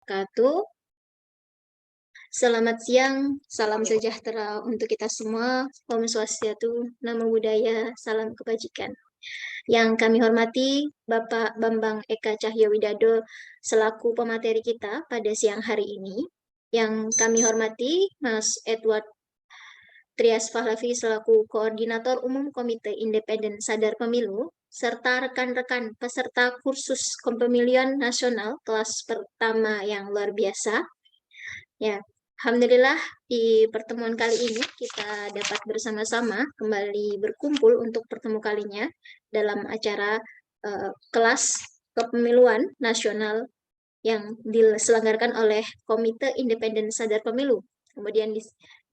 wabarakatuh. Selamat siang, salam sejahtera untuk kita semua. Om Swastiastu, Namo Buddhaya, salam kebajikan. Yang kami hormati Bapak Bambang Eka Cahyowidado selaku pemateri kita pada siang hari ini. Yang kami hormati Mas Edward Trias Pahlavi selaku Koordinator Umum Komite Independen Sadar Pemilu, serta rekan-rekan peserta kursus kepemilian nasional kelas pertama yang luar biasa. Ya, Alhamdulillah di pertemuan kali ini kita dapat bersama-sama kembali berkumpul untuk pertemu kalinya dalam acara kelas kepemiluan nasional yang diselenggarakan oleh Komite Independen Sadar Pemilu. Kemudian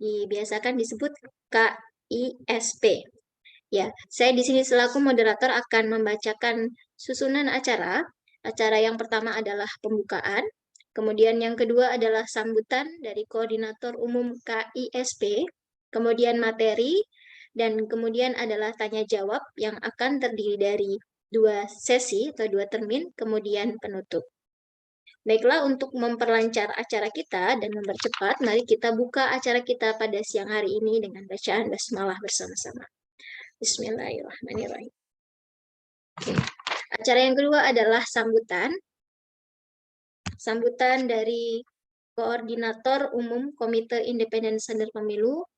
dibiasakan disebut KISP. Ya, saya di sini selaku moderator akan membacakan susunan acara. Acara yang pertama adalah pembukaan, kemudian yang kedua adalah sambutan dari Koordinator Umum KISP, kemudian materi, dan kemudian adalah tanya jawab yang akan terdiri dari 2 sesi atau 2 termin, kemudian penutup. Baiklah, untuk memperlancar acara kita dan mempercepat, mari kita buka acara kita pada siang hari ini dengan bacaan basmalah bersama-sama. Bismillahirrahmanirrahim. Acara yang kedua adalah sambutan. Sambutan dari Koordinator Umum Komite Independen Sadar Pemilu.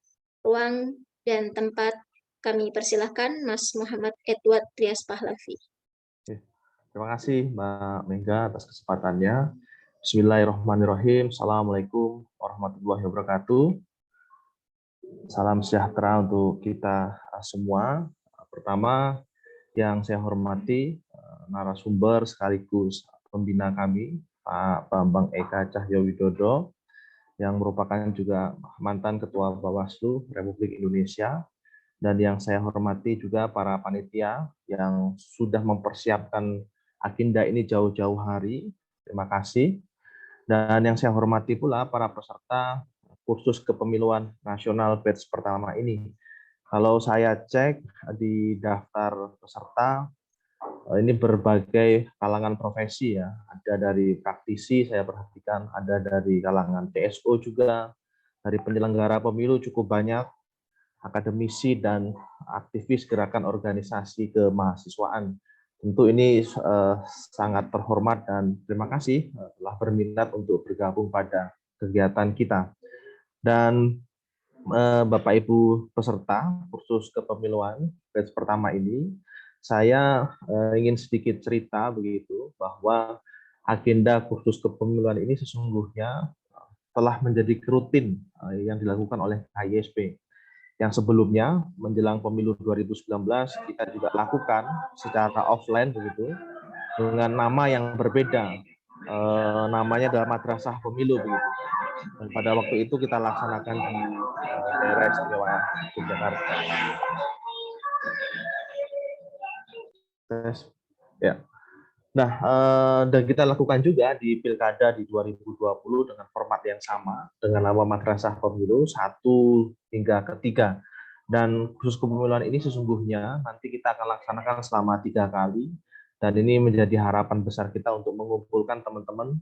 Ruang dan tempat kami persilahkan Mas Muhammad Edward Trias Pahlavi. Terima kasih Mbak Mega atas kesempatannya. Bismillahirrahmanirrahim. Assalamualaikum warahmatullahi wabarakatuh. Salam sejahtera untuk kita semua. Pertama, yang saya hormati narasumber sekaligus pembina kami, Pak Bambang Eka Cahyowidodo, yang merupakan juga mantan Ketua Bawaslu Republik Indonesia, dan yang saya hormati juga para panitia yang sudah mempersiapkan agenda ini jauh-jauh hari. Terima kasih. Dan yang saya hormati pula para peserta kursus kepemiluan nasional batch pertama ini. Kalau saya cek di daftar peserta, ini berbagai kalangan profesi ya. Ada dari praktisi, saya perhatikan, ada dari kalangan CSO juga, dari penyelenggara pemilu cukup banyak, akademisi dan aktivis gerakan organisasi kemahasiswaan. Tentu ini sangat terhormat dan terima kasih telah berminat untuk bergabung pada kegiatan kita. Dan Bapak Ibu peserta kursus kepemiluan batch pertama ini, saya ingin sedikit cerita begitu bahwa agenda kursus kepemiluan ini sesungguhnya telah menjadi rutin yang dilakukan oleh KISP. Yang sebelumnya menjelang pemilu 2019 kita juga lakukan secara offline begitu dengan nama yang berbeda, namanya adalah Madrasah Pemilu begitu. Dan pada waktu itu kita laksanakan di daerah istimewa Yogyakarta. Ya. Nah, dan kita lakukan juga di Pilkada di 2020 dengan format yang sama dengan nama Madrasah Pemilu 1 hingga ke-3. Dan khusus kepemiluan ini sesungguhnya nanti kita akan laksanakan selama 3 kali. Dan ini menjadi harapan besar kita untuk mengumpulkan teman-teman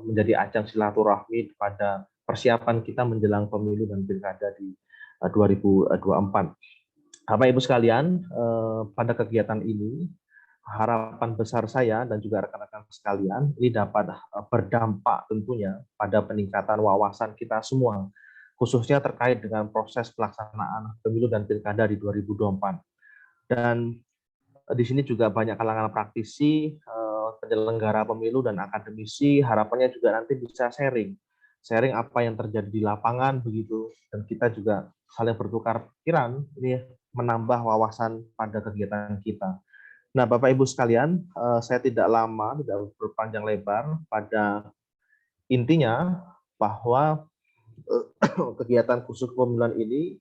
menjadi ajang silaturahmi pada persiapan kita menjelang pemilu dan pilkada di 2024. Bapak Ibu sekalian, pada kegiatan ini harapan besar saya dan juga rekan-rekan sekalian ini dapat berdampak tentunya pada peningkatan wawasan kita semua, khususnya terkait dengan proses pelaksanaan pemilu dan pilkada di 2024. Dan di sini juga banyak kalangan praktisi, penyelenggara pemilu dan akademisi, harapannya juga nanti bisa sharing apa yang terjadi di lapangan begitu, dan kita juga saling bertukar pikiran, ini menambah wawasan pada kegiatan kita. Nah, Bapak Ibu sekalian, saya tidak berpanjang lebar pada intinya bahwa kegiatan khusus pemilihan ini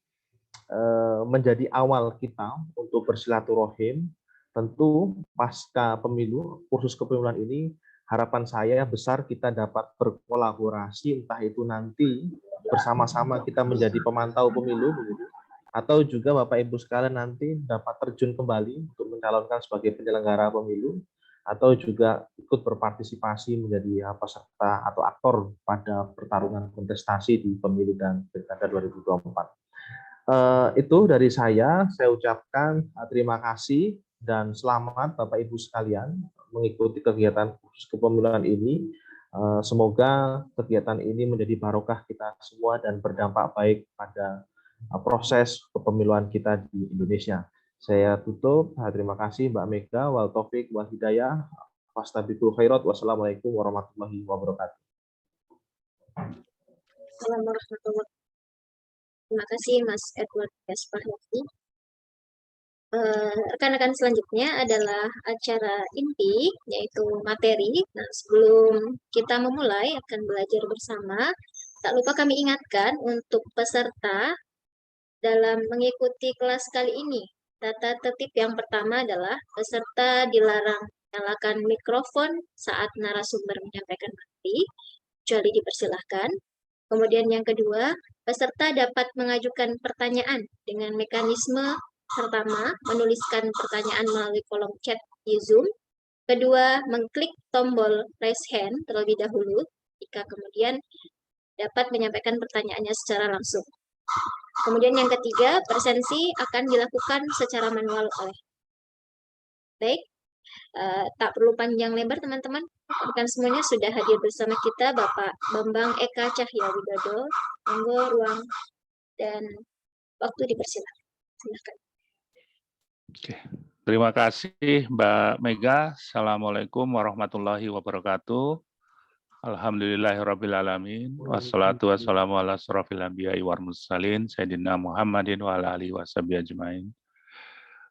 menjadi awal kita untuk bersilaturahim. Tentu pasca pemilu, kursus kepemiluan ini harapan saya besar kita dapat berkolaborasi, entah itu nanti bersama-sama kita menjadi pemantau pemilu begitu, atau juga Bapak Ibu sekalian nanti dapat terjun kembali untuk mencalonkan sebagai penyelenggara pemilu, atau juga ikut berpartisipasi menjadi peserta atau aktor pada pertarungan kontestasi di pemilu dan pilkada 2024. Itu dari saya ucapkan terima kasih dan selamat Bapak Ibu sekalian mengikuti kegiatan khusus kepemiluan ini. Semoga kegiatan ini menjadi barokah kita semua dan berdampak baik pada proses kepemiluan kita di Indonesia. Saya tutup. Terima kasih Mbak Mega. Wal taufik wal hidayah. Fastabiqul khairat. Wassalamualaikum warahmatullahi wabarakatuh. Assalamualaikum warahmatullahi wabarakatuh. Terima kasih Mas Edward Gaspariyati. Rekan-rekan selanjutnya adalah acara inti, yaitu materi. Nah, sebelum kita memulai akan belajar bersama, tak lupa kami ingatkan untuk peserta dalam mengikuti kelas kali ini. Tata tertib yang pertama adalah peserta dilarang menyalakan mikrofon saat narasumber menyampaikan materi, kecuali dipersilahkan. Kemudian yang kedua, peserta dapat mengajukan pertanyaan dengan mekanisme pertama, menuliskan pertanyaan melalui kolom chat di Zoom. Kedua, mengklik tombol raise hand terlebih dahulu, jika kemudian dapat menyampaikan pertanyaannya secara langsung. Kemudian yang ketiga, presensi akan dilakukan secara manual oleh. Baik, tak perlu panjang lebar teman-teman, rekan semuanya sudah hadir bersama kita Bapak Bambang Eka Cahyawidodo. Monggo ruang dan waktu dipersilakan. Silakan. Oke. Terima kasih Mbak Mega. Assalamualaikum warahmatullahi wabarakatuh. Alhamdulillahirrabbilalamin. Wassalatu wassalamu ala asrofil anbiya'i wal mursalin Sayyidina Muhammadin wa ala alihi washabihi ajmain.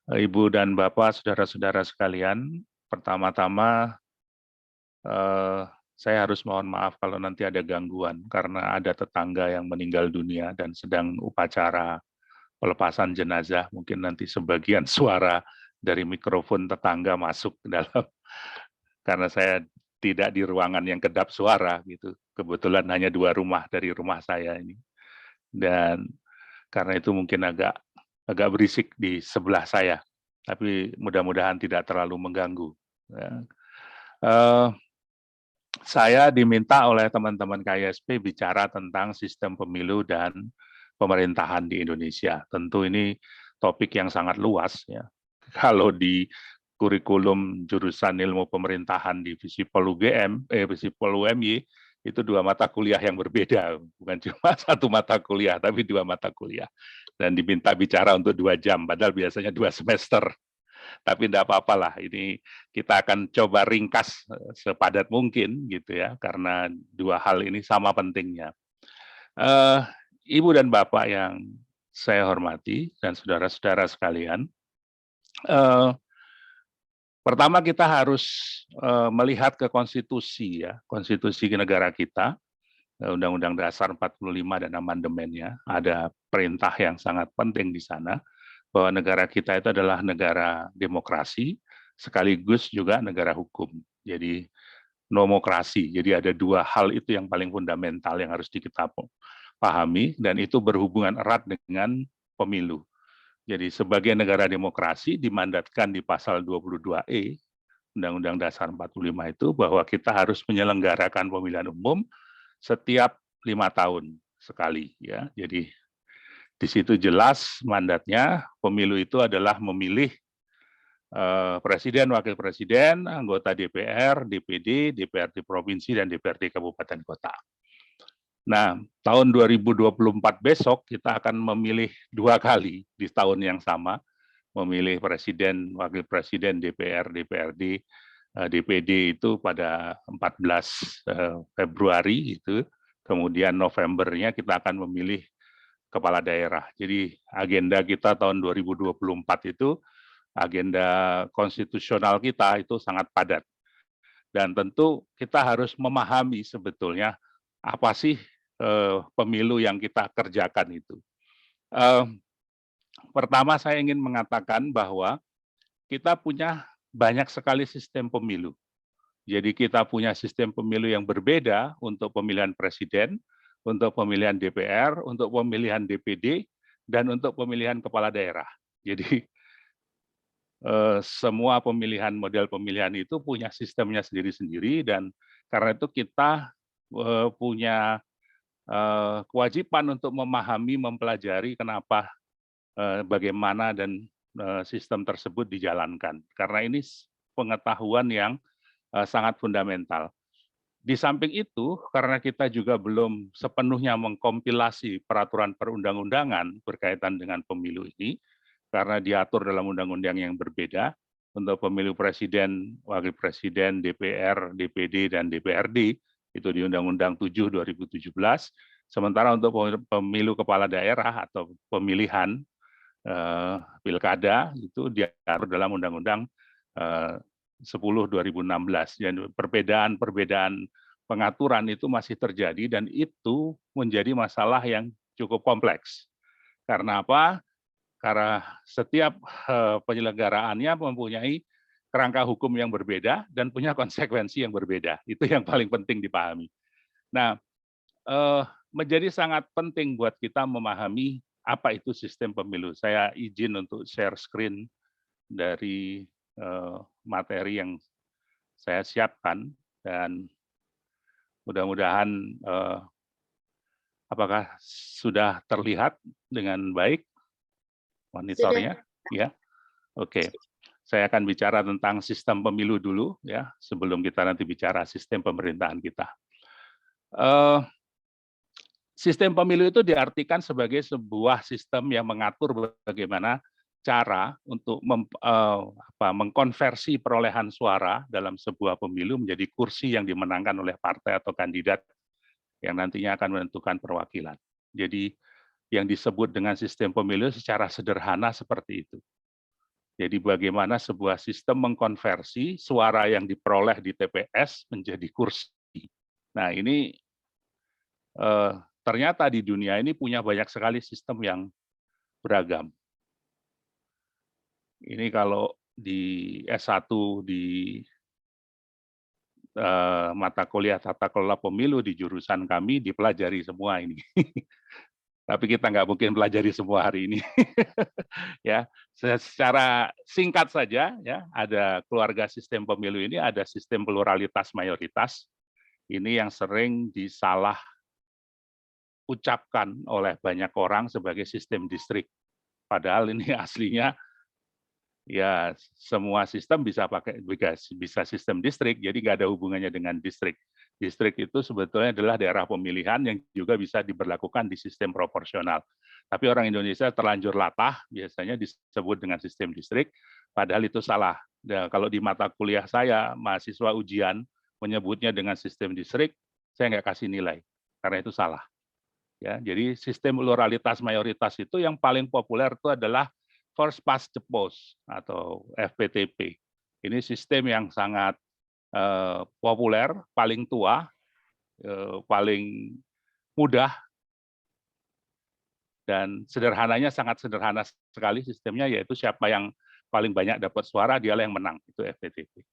Ibu dan Bapak, saudara-saudara sekalian, pertama-tama saya harus mohon maaf kalau nanti ada gangguan karena ada tetangga yang meninggal dunia dan sedang upacara pelepasan jenazah. Mungkin nanti sebagian suara dari mikrofon tetangga masuk ke dalam, karena saya tidak di ruangan yang kedap suara gitu. Kebetulan hanya 2 rumah dari rumah saya ini, dan karena itu mungkin agak berisik di sebelah saya, tapi mudah-mudahan tidak terlalu mengganggu. Saya diminta oleh teman-teman KSP bicara tentang sistem pemilu dan pemerintahan di Indonesia. Tentu ini topik yang sangat luas ya. Kalau di kurikulum jurusan ilmu pemerintahan di Visipol UGM, Visipol UMY, itu 2 mata kuliah yang berbeda, bukan cuma 1 mata kuliah, tapi 2 mata kuliah. Dan diminta bicara untuk 2 jam, padahal biasanya 2 semester. Tapi tidak apa-apalah, ini kita akan coba ringkas sepadat mungkin gitu ya, karena 2 hal ini sama pentingnya. Ibu dan Bapak yang saya hormati dan saudara-saudara sekalian, pertama kita harus melihat ke konstitusi ya, konstitusi negara kita, Undang-Undang Dasar 45 dan amandemennya. Ada perintah yang sangat penting di sana, bahwa negara kita itu adalah negara demokrasi, sekaligus juga negara hukum. Jadi nomokrasi. Jadi ada 2 hal itu yang paling fundamental yang harus kita pahami, dan itu berhubungan erat dengan pemilu. Jadi sebagai negara demokrasi dimandatkan di pasal 22E Undang-Undang Dasar 45 itu bahwa kita harus menyelenggarakan pemilihan umum setiap 5 tahun sekali ya. Jadi di situ jelas mandatnya, pemilu itu adalah memilih presiden, wakil presiden, anggota DPR, DPD, DPRD provinsi, dan DPRD kabupaten kota. Nah, tahun 2024 besok kita akan memilih 2 kali di tahun yang sama, memilih presiden, wakil presiden, DPR, DPRD, DPD itu pada 14 Februari itu, kemudian Novembernya kita akan memilih kepala daerah. Jadi agenda kita tahun 2024 itu, agenda konstitusional kita itu sangat padat. Dan tentu kita harus memahami sebetulnya apa sih pemilu yang kita kerjakan itu. Pertama saya ingin mengatakan bahwa kita punya banyak sekali sistem pemilu. Jadi kita punya sistem pemilu yang berbeda untuk pemilihan presiden, untuk pemilihan DPR, untuk pemilihan DPD, dan untuk pemilihan kepala daerah. Jadi semua model pemilihan itu punya sistemnya sendiri-sendiri, dan karena itu kita punya kewajiban untuk memahami, mempelajari kenapa, bagaimana dan sistem tersebut dijalankan. Karena ini pengetahuan yang sangat fundamental. Di samping itu, karena kita juga belum sepenuhnya mengkompilasi peraturan perundang-undangan berkaitan dengan pemilu ini, karena diatur dalam undang-undang yang berbeda untuk pemilu presiden, wakil presiden, DPR, DPD, dan DPRD, itu di Undang-Undang 7 2017. Sementara untuk pemilu kepala daerah atau pemilihan pilkada itu diatur dalam Undang-Undang 10 2016. Dan perbedaan pengaturan itu masih terjadi, dan itu menjadi masalah yang cukup kompleks. Karena apa? Karena setiap penyelenggaraannya mempunyai kerangka hukum yang berbeda dan punya konsekuensi yang berbeda. Itu yang paling penting dipahami. Nah, menjadi sangat penting buat kita memahami apa itu sistem pemilu. Saya izin untuk share screen dari materi yang saya siapkan, dan mudah-mudahan apakah sudah terlihat dengan baik monitornya? Ya, oke. Saya akan bicara tentang sistem pemilu dulu ya, sebelum kita nanti bicara sistem pemerintahan kita. Sistem pemilu itu diartikan sebagai sebuah sistem yang mengatur bagaimana cara untuk mengkonversi perolehan suara dalam sebuah pemilu menjadi kursi yang dimenangkan oleh partai atau kandidat yang nantinya akan menentukan perwakilan. Jadi yang disebut dengan sistem pemilu secara sederhana seperti itu. Jadi bagaimana sebuah sistem mengkonversi suara yang diperoleh di TPS menjadi kursi. Nah, ini ternyata di dunia ini punya banyak sekali sistem yang beragam. Ini kalau di S1 di mata kuliah tata kelola pemilu di jurusan kami dipelajari semua ini. Tapi kita nggak mungkin pelajari semua hari ini. Ya, secara singkat saja ya, ada keluarga sistem pemilu ini, ada sistem pluralitas mayoritas. Ini yang sering disalah ucapkan oleh banyak orang sebagai sistem distrik. Padahal ini aslinya ya semua sistem bisa pakai bisa sistem distrik, jadi nggak ada hubungannya dengan distrik. Distrik itu sebetulnya adalah daerah pemilihan yang juga bisa diberlakukan di sistem proporsional. Tapi orang Indonesia terlanjur latah, biasanya disebut dengan sistem distrik, padahal itu salah. Nah, kalau di mata kuliah saya, mahasiswa ujian menyebutnya dengan sistem distrik, saya nggak kasih nilai, karena itu salah. Ya, jadi sistem pluralitas mayoritas itu yang paling populer itu adalah first past the post atau FPTP. Ini sistem yang sangat populer, paling tua, paling mudah, dan sederhananya sangat sederhana sekali sistemnya, yaitu siapa yang paling banyak dapat suara dialah yang menang, itu FPTP.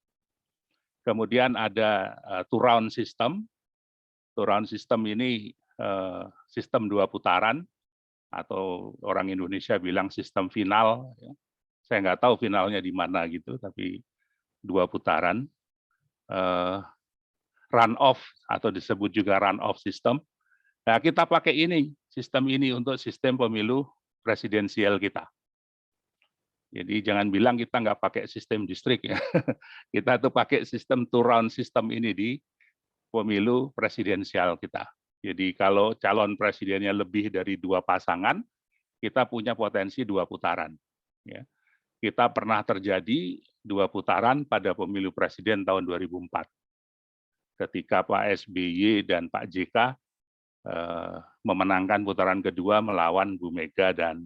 Kemudian ada two round system. Two round system ini sistem 2 putaran, atau orang Indonesia bilang sistem final. Saya nggak tahu finalnya di mana gitu, tapi 2 putaran. Run off atau disebut juga run off system. Nah, kita pakai sistem ini untuk sistem pemilu presidensial kita. Jadi jangan bilang kita nggak pakai sistem distrik ya. Kita tuh pakai sistem two round system ini di pemilu presidensial kita. Jadi kalau calon presidennya lebih dari 2 pasangan, kita punya potensi 2 putaran. Ya. Kita pernah terjadi 2 putaran pada pemilu presiden tahun 2004. Ketika Pak SBY dan Pak JK memenangkan putaran kedua melawan Bu Mega dan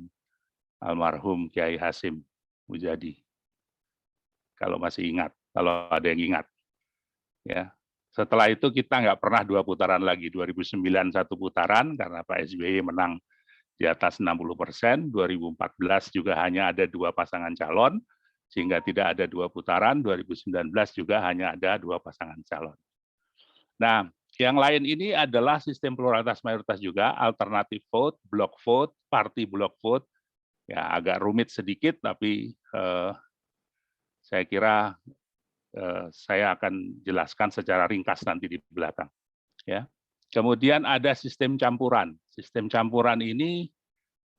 almarhum Kiai Hasyim Mujadi. Kalau masih ingat, kalau ada yang ingat. Ya. Setelah itu kita nggak pernah 2 putaran lagi. 2009 1 putaran karena Pak SBY menang di atas 60%. 2014 juga hanya ada 2 pasangan calon, sehingga tidak ada 2 putaran. 2019 juga hanya ada 2 pasangan calon. Nah, yang lain ini adalah sistem pluralitas mayoritas juga, alternative vote, block vote, party block vote. Ya, agak rumit sedikit, tapi Saya kira saya akan jelaskan secara ringkas nanti di belakang. Ya. Kemudian ada sistem campuran. Sistem campuran ini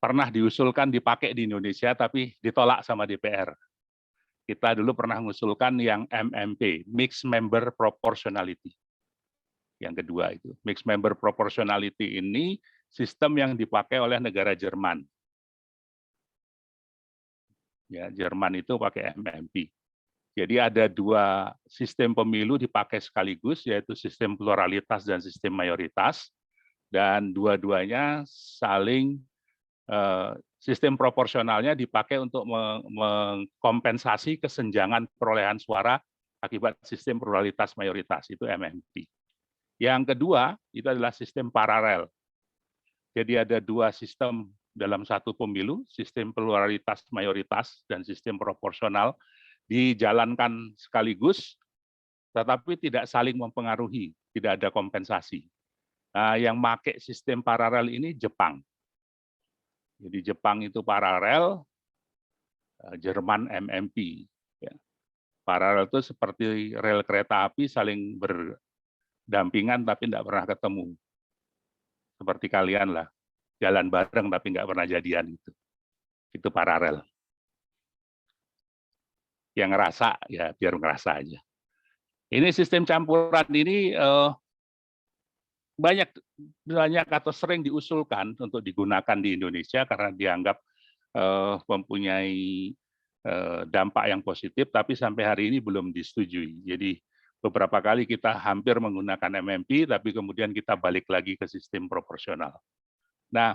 pernah diusulkan dipakai di Indonesia, tapi ditolak sama DPR. Kita dulu pernah mengusulkan yang MMP, Mixed Member Proportionality. Yang kedua itu, Mixed Member Proportionality ini sistem yang dipakai oleh negara Jerman. Ya, Jerman itu pakai MMP. Jadi ada dua sistem pemilu dipakai sekaligus, yaitu sistem pluralitas dan sistem mayoritas, dan dua-duanya saling sistem proporsionalnya dipakai untuk mengkompensasi kesenjangan perolehan suara akibat sistem pluralitas mayoritas, itu MMP. Yang kedua itu adalah sistem paralel. Jadi ada dua sistem dalam satu pemilu, sistem pluralitas mayoritas dan sistem proporsional dijalankan sekaligus, tetapi tidak saling mempengaruhi, tidak ada kompensasi. Nah, yang pakai sistem paralel ini Jepang. Jadi Jepang itu paralel, Jerman MMP. Ya. Paralel itu seperti rel kereta api saling berdampingan tapi tidak pernah ketemu. Seperti kalian lah, jalan bareng tapi nggak pernah jadian itu. Itu paralel. Yang ngerasa ya biar ngerasa aja. Ini sistem campuran ini banyak atau sering diusulkan untuk digunakan di Indonesia karena dianggap mempunyai dampak yang positif, tapi sampai hari ini belum disetujui. Jadi beberapa kali kita hampir menggunakan MMP, tapi kemudian kita balik lagi ke sistem proporsional. Nah,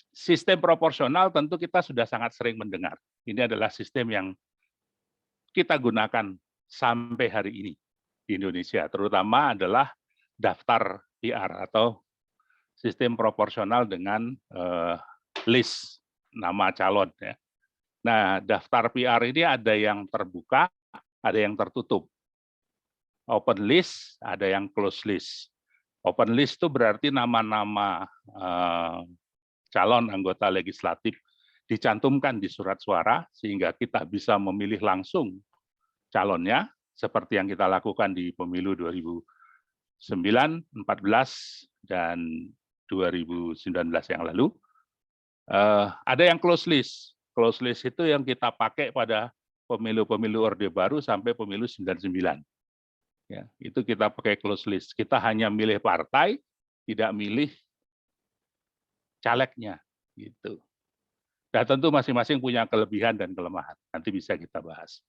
sistem proporsional tentu kita sudah sangat sering mendengar. Ini adalah sistem yang kita gunakan sampai hari ini di Indonesia, terutama adalah daftar PR atau sistem proporsional dengan list nama calon. Ya. Nah, daftar PR ini ada yang terbuka, ada yang tertutup. Open list, ada yang close list. Open list itu berarti nama-nama calon anggota legislatif dicantumkan di surat suara sehingga kita bisa memilih langsung calonnya seperti yang kita lakukan di pemilu 2009, 14 dan 2019 yang lalu. Ada yang close list. Close list itu yang kita pakai pada pemilu-pemilu Orde Baru sampai pemilu 99. Ya, itu kita pakai close list. Kita hanya milih partai, tidak milih calegnya gitu. Dan tentu masing-masing punya kelebihan dan kelemahan. Nanti bisa kita bahas.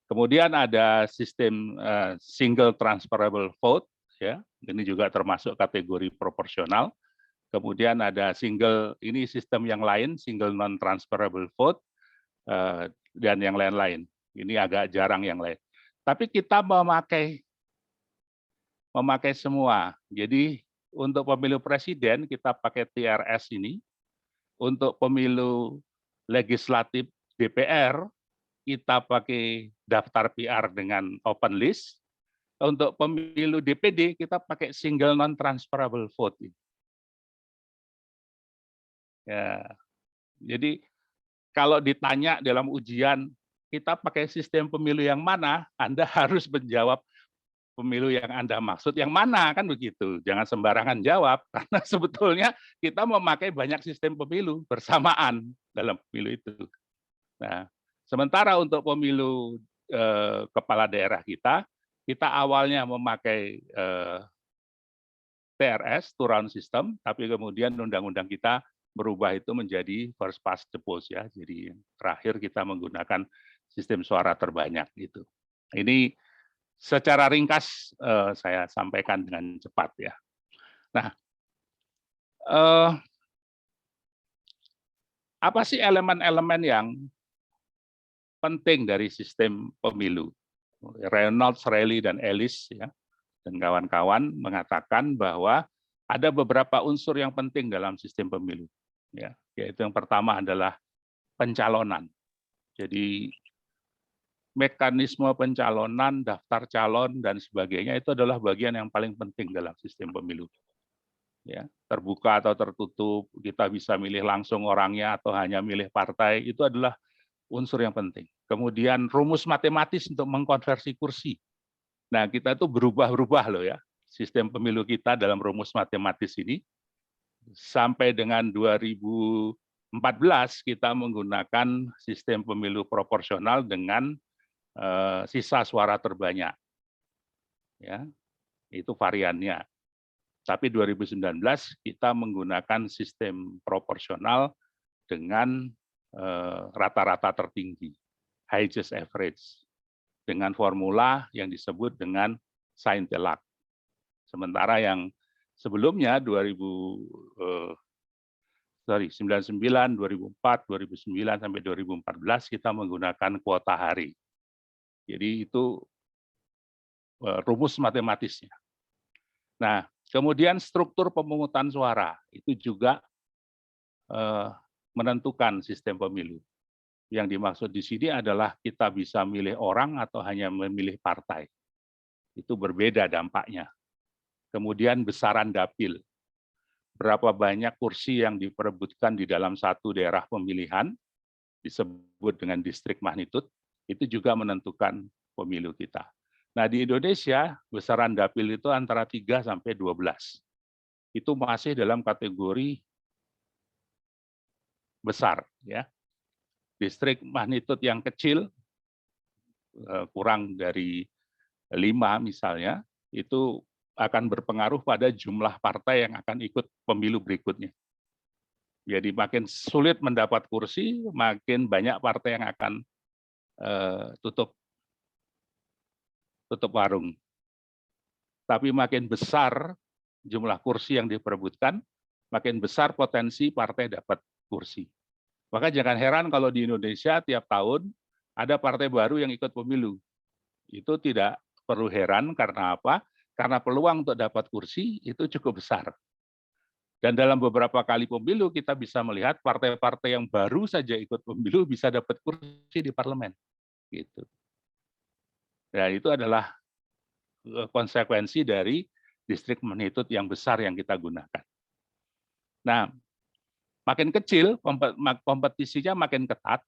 Kemudian ada sistem single transferable vote, ya. Ini juga termasuk kategori proporsional. Kemudian ada single, ini sistem yang lain, single non transferable vote dan yang lain-lain. Ini agak jarang yang lain. Tapi kita memakai semua. Jadi untuk pemilu presiden kita pakai TRS ini. Untuk pemilu legislatif DPR, kita pakai daftar PR dengan open list. Untuk pemilu DPD, kita pakai single non-transferable vote. Ya. Jadi, kalau ditanya dalam ujian, kita pakai sistem pemilu yang mana, Anda harus menjawab pemilu yang Anda maksud yang mana, kan begitu. Jangan sembarangan jawab, karena sebetulnya kita memakai banyak sistem pemilu bersamaan dalam pemilu itu. Nah, sementara untuk pemilu kepala daerah kita awalnya memakai TRS, two round system, tapi kemudian undang-undang kita berubah itu menjadi first past the post ya. Jadi terakhir kita menggunakan sistem suara terbanyak gitu. Ini secara ringkas saya sampaikan dengan cepat ya. Nah, apa sih elemen-elemen yang penting dari sistem pemilu? Reynolds, Reilly, dan Ellis ya, dan kawan-kawan mengatakan bahwa ada beberapa unsur yang penting dalam sistem pemilu. Ya, yaitu yang pertama adalah pencalonan. Jadi mekanisme pencalonan, daftar calon, dan sebagainya itu adalah bagian yang paling penting dalam sistem pemilu. Ya, terbuka atau tertutup, kita bisa milih langsung orangnya atau hanya milih partai, itu adalah unsur yang penting. Kemudian rumus matematis untuk mengkonversi kursi. Nah, kita itu berubah-ubah loh ya. Sistem pemilu kita dalam rumus matematis ini. Sampai dengan 2014 kita menggunakan sistem pemilu proporsional dengan sisa suara terbanyak. Ya, itu variannya. Tapi 2019 kita menggunakan sistem proporsional dengan rata-rata tertinggi, highest average, dengan formula yang disebut dengan Sainte-Lac. Sementara yang sebelumnya 99, 2004, 2009 sampai 2014 kita menggunakan kuota hari. Jadi itu rumus matematisnya. Nah, kemudian struktur pemungutan suara itu juga menentukan sistem pemilu. Yang dimaksud di sini adalah kita bisa milih orang atau hanya memilih partai. Itu berbeda dampaknya. Kemudian besaran dapil. Berapa banyak kursi yang diperebutkan di dalam satu daerah pemilihan, disebut dengan distrik magnitude, itu juga menentukan pemilu kita. Nah, di Indonesia, besaran dapil itu antara 3 sampai 12. Itu masih dalam kategori besar, ya. Distrik magnitude yang kecil, kurang dari 5 misalnya, itu akan berpengaruh pada jumlah partai yang akan ikut pemilu berikutnya. Jadi makin sulit mendapat kursi, makin banyak partai yang akan tutup warung. Tapi makin besar jumlah kursi yang diperebutkan, makin besar potensi partai dapat kursi. Maka jangan heran kalau di Indonesia tiap tahun ada partai baru yang ikut pemilu. Itu tidak perlu heran karena apa? Karena peluang untuk dapat kursi itu cukup besar. Dan dalam beberapa kali pemilu kita bisa melihat partai-partai yang baru saja ikut pemilu bisa dapat kursi di parlemen. Gitu. Dan itu adalah konsekuensi dari distrik magnitude yang besar yang kita gunakan. Nah, makin kecil kompetisinya makin ketat,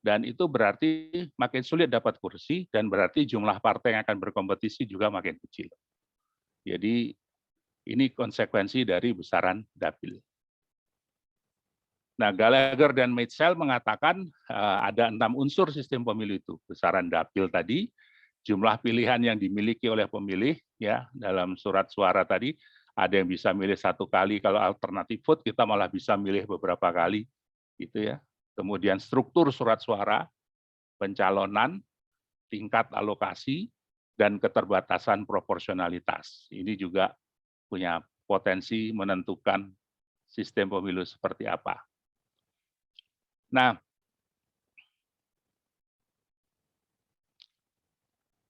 dan itu berarti makin sulit dapat kursi, dan berarti jumlah partai yang akan berkompetisi juga makin kecil. Jadi ini konsekuensi dari besaran dapil. Nah, Gallagher dan Mitchell mengatakan ada 6 unsur sistem pemilu itu. Besaran dapil tadi, jumlah pilihan yang dimiliki oleh pemilih, ya dalam surat suara tadi, ada yang bisa milih 1 kali, kalau alternatif vote kita malah bisa milih beberapa kali, gitu ya. Kemudian struktur surat suara, pencalonan, tingkat alokasi, dan keterbatasan proporsionalitas. Ini juga punya potensi menentukan sistem pemilu seperti apa. Nah,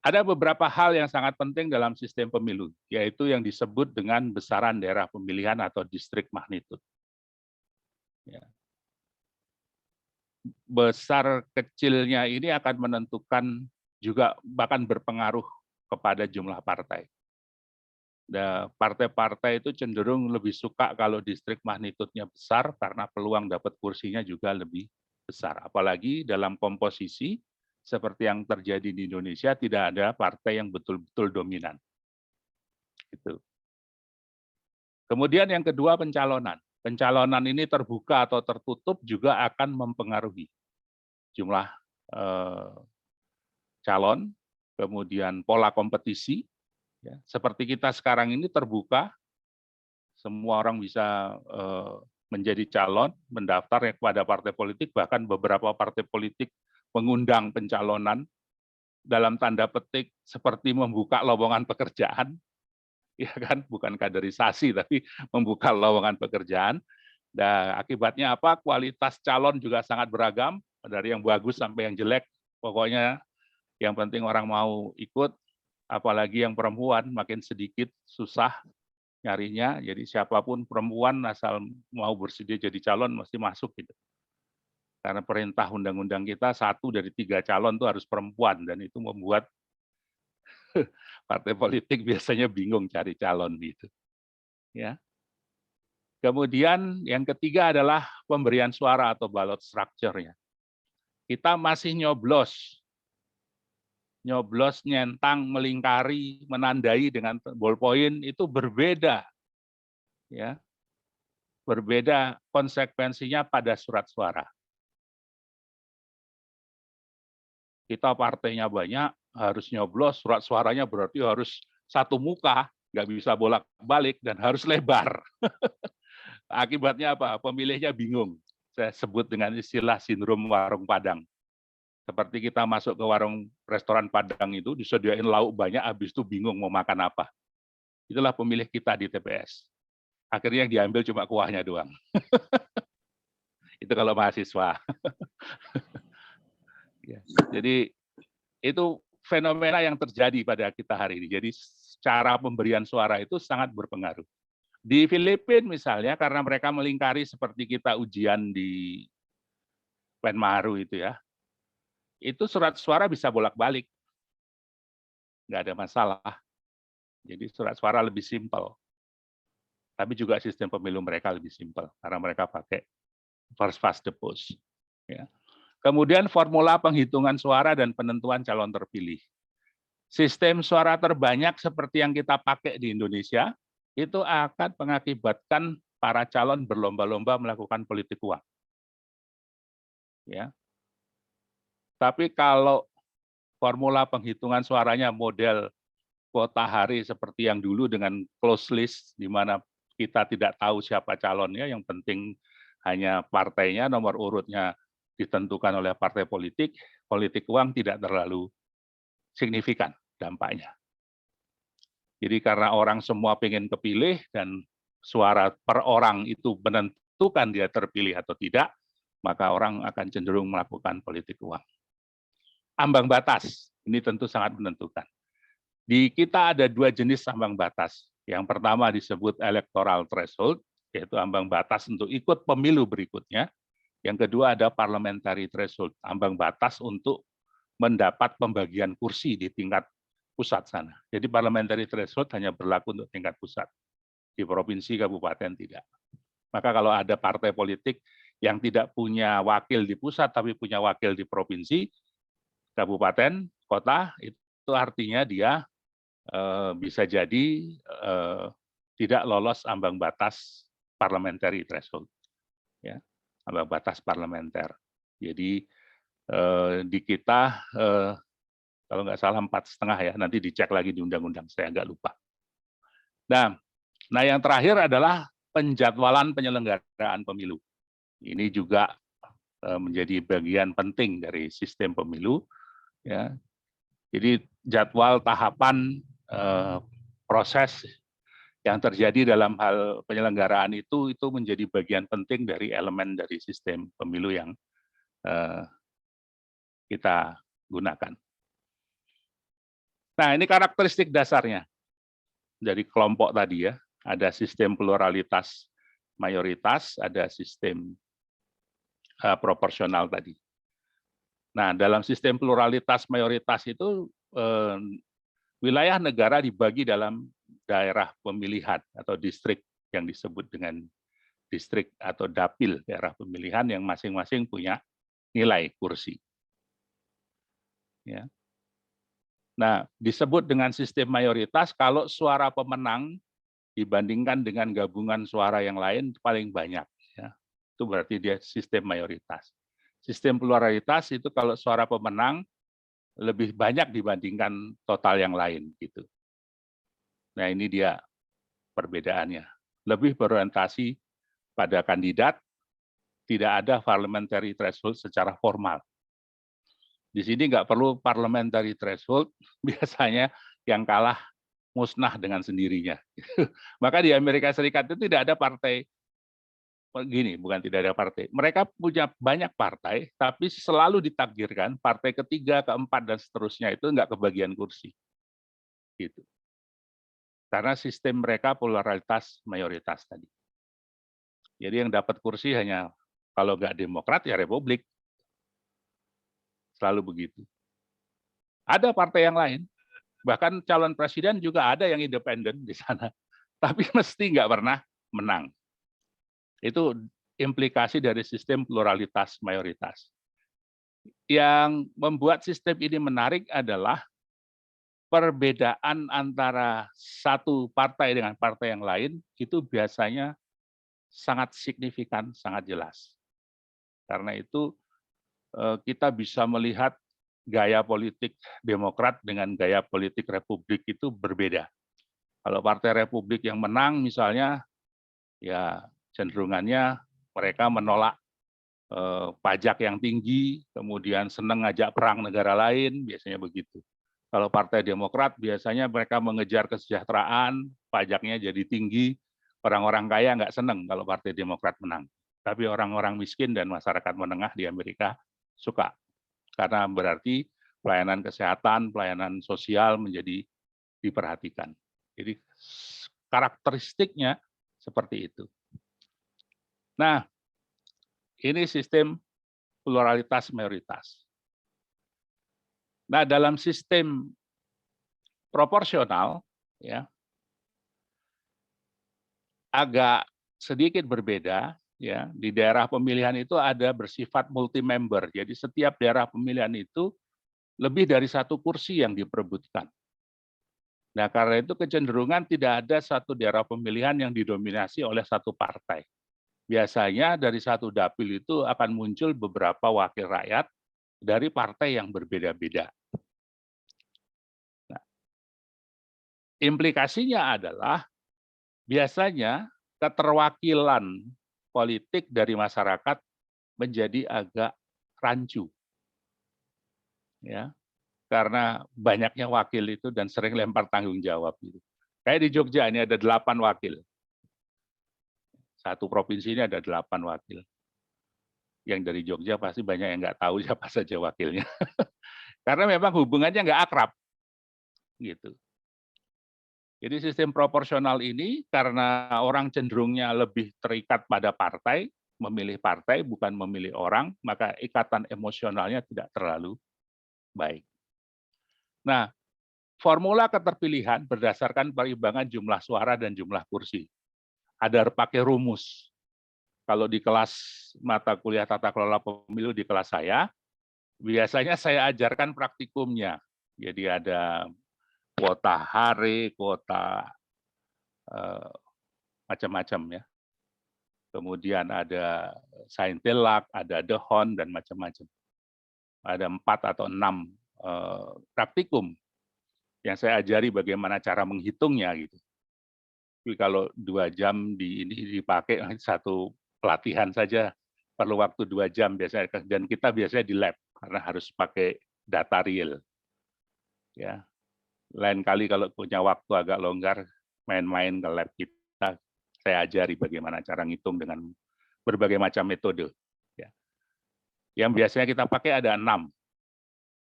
ada beberapa hal yang sangat penting dalam sistem pemilu, yaitu yang disebut dengan besaran daerah pemilihan atau distrik magnitude. Ya. Besar kecilnya ini akan menentukan juga bahkan berpengaruh kepada jumlah partai. Nah, partai-partai itu cenderung lebih suka kalau distrik magnitudenya besar karena peluang dapat kursinya juga lebih besar. Apalagi dalam komposisi seperti yang terjadi di Indonesia, tidak ada partai yang betul-betul dominan. Gitu. Kemudian yang kedua, pencalonan. Pencalonan ini terbuka atau tertutup juga akan mempengaruhi jumlah calon, kemudian pola kompetisi. Ya, seperti kita sekarang ini terbuka, semua orang bisa menjadi calon, mendaftar kepada partai politik, bahkan beberapa partai politik mengundang pencalonan dalam tanda petik seperti membuka lowongan pekerjaan, ya kan, bukan kaderisasi tapi membuka lowongan pekerjaan. Dan akibatnya apa? Kualitas calon juga sangat beragam, dari yang bagus sampai yang jelek. Pokoknya yang penting orang mau ikut, apalagi yang perempuan makin sedikit susah nyarinya. Jadi siapapun perempuan asal mau bersedia jadi calon mesti masuk gitu. Karena perintah undang-undang kita 1 dari 3 calon itu harus perempuan, dan itu membuat partai politik biasanya bingung cari calon gitu. Ya. Kemudian yang ketiga adalah pemberian suara atau ballot structure-nya. kita masih nyoblos, nyentang, melingkari, menandai dengan ballpoint itu berbeda, ya, berbeda konsekuensinya pada surat suara. Kita partainya banyak, harus nyoblos, surat suaranya berarti harus satu muka, nggak bisa bolak-balik dan harus lebar. Akibatnya apa? Pemilihnya bingung. Saya sebut dengan istilah sindrom warung Padang. Seperti kita masuk ke warung restoran Padang itu, disediain lauk banyak, habis itu bingung mau makan apa. Itulah pemilih kita di TPS. Akhirnya yang diambil cuma kuahnya doang. Itu kalau mahasiswa. Jadi itu fenomena yang terjadi pada kita hari ini. Jadi cara pemberian suara itu sangat berpengaruh. Di Filipina misalnya, karena mereka melingkari seperti kita ujian di Penmaru itu ya, itu surat suara bisa bolak-balik. Nggak ada masalah. Jadi surat suara lebih simpel. Tapi juga sistem pemilu mereka lebih simpel, karena mereka pakai first past the post. Ya. Kemudian formula penghitungan suara dan penentuan calon terpilih. Sistem suara terbanyak seperti yang kita pakai di Indonesia, itu akan mengakibatkan para calon berlomba-lomba melakukan politik uang. Ya. Tapi kalau formula penghitungan suaranya model kuota hari seperti yang dulu dengan close list, di mana kita tidak tahu siapa calonnya, yang penting hanya partainya, nomor urutnya ditentukan oleh partai politik, politik uang tidak terlalu signifikan dampaknya. Jadi karena orang semua pengen kepilih dan suara per orang itu menentukan dia terpilih atau tidak, maka orang akan cenderung melakukan politik uang. Ambang batas, ini tentu sangat menentukan. Di kita ada dua jenis ambang batas. Yang pertama disebut electoral threshold, yaitu ambang batas untuk ikut pemilu berikutnya. Yang kedua ada parliamentary threshold, ambang batas untuk mendapat pembagian kursi di tingkat pusat sana. Jadi parliamentary threshold hanya berlaku untuk tingkat pusat. Di provinsi, kabupaten tidak. Maka kalau ada partai politik yang tidak punya wakil di pusat, tapi punya wakil di provinsi, kabupaten, kota, itu artinya dia bisa jadi tidak lolos ambang batas parliamentary threshold. Ya, ambang batas parlementer. Jadi di kita kalau nggak salah 4,5 ya, nanti dicek lagi di undang-undang, saya agak lupa. Nah, yang terakhir adalah penjadwalan penyelenggaraan pemilu. Ini juga menjadi bagian penting dari sistem pemilu. Ya. Jadi jadwal tahapan proses yang terjadi dalam hal penyelenggaraan itu menjadi bagian penting dari elemen dari sistem pemilu yang kita gunakan. Nah, ini karakteristik dasarnya dari kelompok tadi ya. Ada sistem pluralitas mayoritas, ada sistem proporsional tadi. Nah, dalam sistem pluralitas mayoritas itu wilayah negara dibagi dalam daerah pemilihan atau distrik yang disebut dengan distrik atau dapil, daerah pemilihan yang masing-masing punya nilai kursi. Ya. Nah, disebut dengan sistem mayoritas kalau suara pemenang dibandingkan dengan gabungan suara yang lain paling banyak. Ya. Itu berarti dia sistem mayoritas. Sistem pluralitas itu kalau suara pemenang lebih banyak dibandingkan total yang lain gitu. Nah, ini dia perbedaannya. Lebih berorientasi pada kandidat, tidak ada parliamentary threshold secara formal. Di sini nggak perlu parliamentary threshold, biasanya yang kalah musnah dengan sendirinya. Maka di Amerika Serikat itu tidak ada partai begini, bukan tidak ada partai. Mereka punya banyak partai, tapi selalu ditakdirkan partai ketiga, keempat, dan seterusnya itu nggak kebagian kursi. Gitu. Karena sistem mereka pluralitas mayoritas tadi. Jadi yang dapat kursi hanya kalau nggak Demokrat ya Republik. Selalu begitu. Ada partai yang lain, bahkan calon presiden juga ada yang independen di sana, tapi mesti nggak pernah menang. Itu implikasi dari sistem pluralitas mayoritas. yang membuat sistem ini menarik adalah perbedaan antara satu partai dengan partai yang lain itu biasanya sangat signifikan, sangat jelas. Karena itu kita bisa melihat gaya politik Demokrat dengan gaya politik Republik itu berbeda. Kalau Partai Republik yang menang misalnya, ya cenderungannya mereka menolak pajak yang tinggi, kemudian senang ngajak perang negara lain, biasanya begitu. Kalau Partai Demokrat biasanya mereka mengejar kesejahteraan, pajaknya jadi tinggi, orang-orang kaya nggak senang kalau Partai Demokrat menang. Tapi orang-orang miskin dan masyarakat menengah di Amerika suka, karena berarti pelayanan kesehatan, pelayanan sosial menjadi diperhatikan. Jadi karakteristiknya seperti itu. Nah, ini sistem pluralitas mayoritas. Nah, dalam sistem proporsional, ya, agak sedikit berbeda. Ya, di daerah pemilihan itu ada bersifat multi-member. Jadi setiap daerah pemilihan itu lebih dari satu kursi yang diperebutkan. Nah, karena itu kecenderungan tidak ada satu daerah pemilihan yang didominasi oleh satu partai. Biasanya dari satu dapil itu akan muncul beberapa wakil rakyat dari partai yang berbeda-beda. Nah, implikasinya adalah biasanya keterwakilan politik dari masyarakat menjadi agak rancu. Ya, karena banyaknya wakil itu dan sering lempar tanggung jawab. Kayak di Jogja ini ada 8 wakil. Satu provinsi ini ada 8 wakil. Yang dari Jogja pasti banyak yang nggak tahu siapa saja wakilnya. Karena memang hubungannya nggak akrab. Gitu. Jadi sistem proporsional ini karena orang cenderungnya lebih terikat pada partai, memilih partai bukan memilih orang, maka ikatan emosionalnya tidak terlalu baik. Nah, formula keterpilihan berdasarkan perimbangan jumlah suara dan jumlah kursi. Ada pakai rumus. Kalau di kelas mata kuliah tata kelola pemilu di kelas saya, biasanya saya ajarkan praktikumnya. Jadi ada kuota hari, kuota macam-macam ya. Kemudian ada Saintilak, ada Dehon, dan macam-macam. Ada 4 atau 6 praktikum yang saya ajari bagaimana cara menghitungnya gitu. Tapi kalau 2 jam ini dipakai satu pelatihan saja perlu waktu 2 jam biasanya, dan kita biasanya di lab karena harus pakai data real. Ya. Lain kali kalau punya waktu agak longgar main-main ke lab kita, saya ajari bagaimana cara ngitung dengan berbagai macam metode. Ya. Yang biasanya kita pakai ada 6.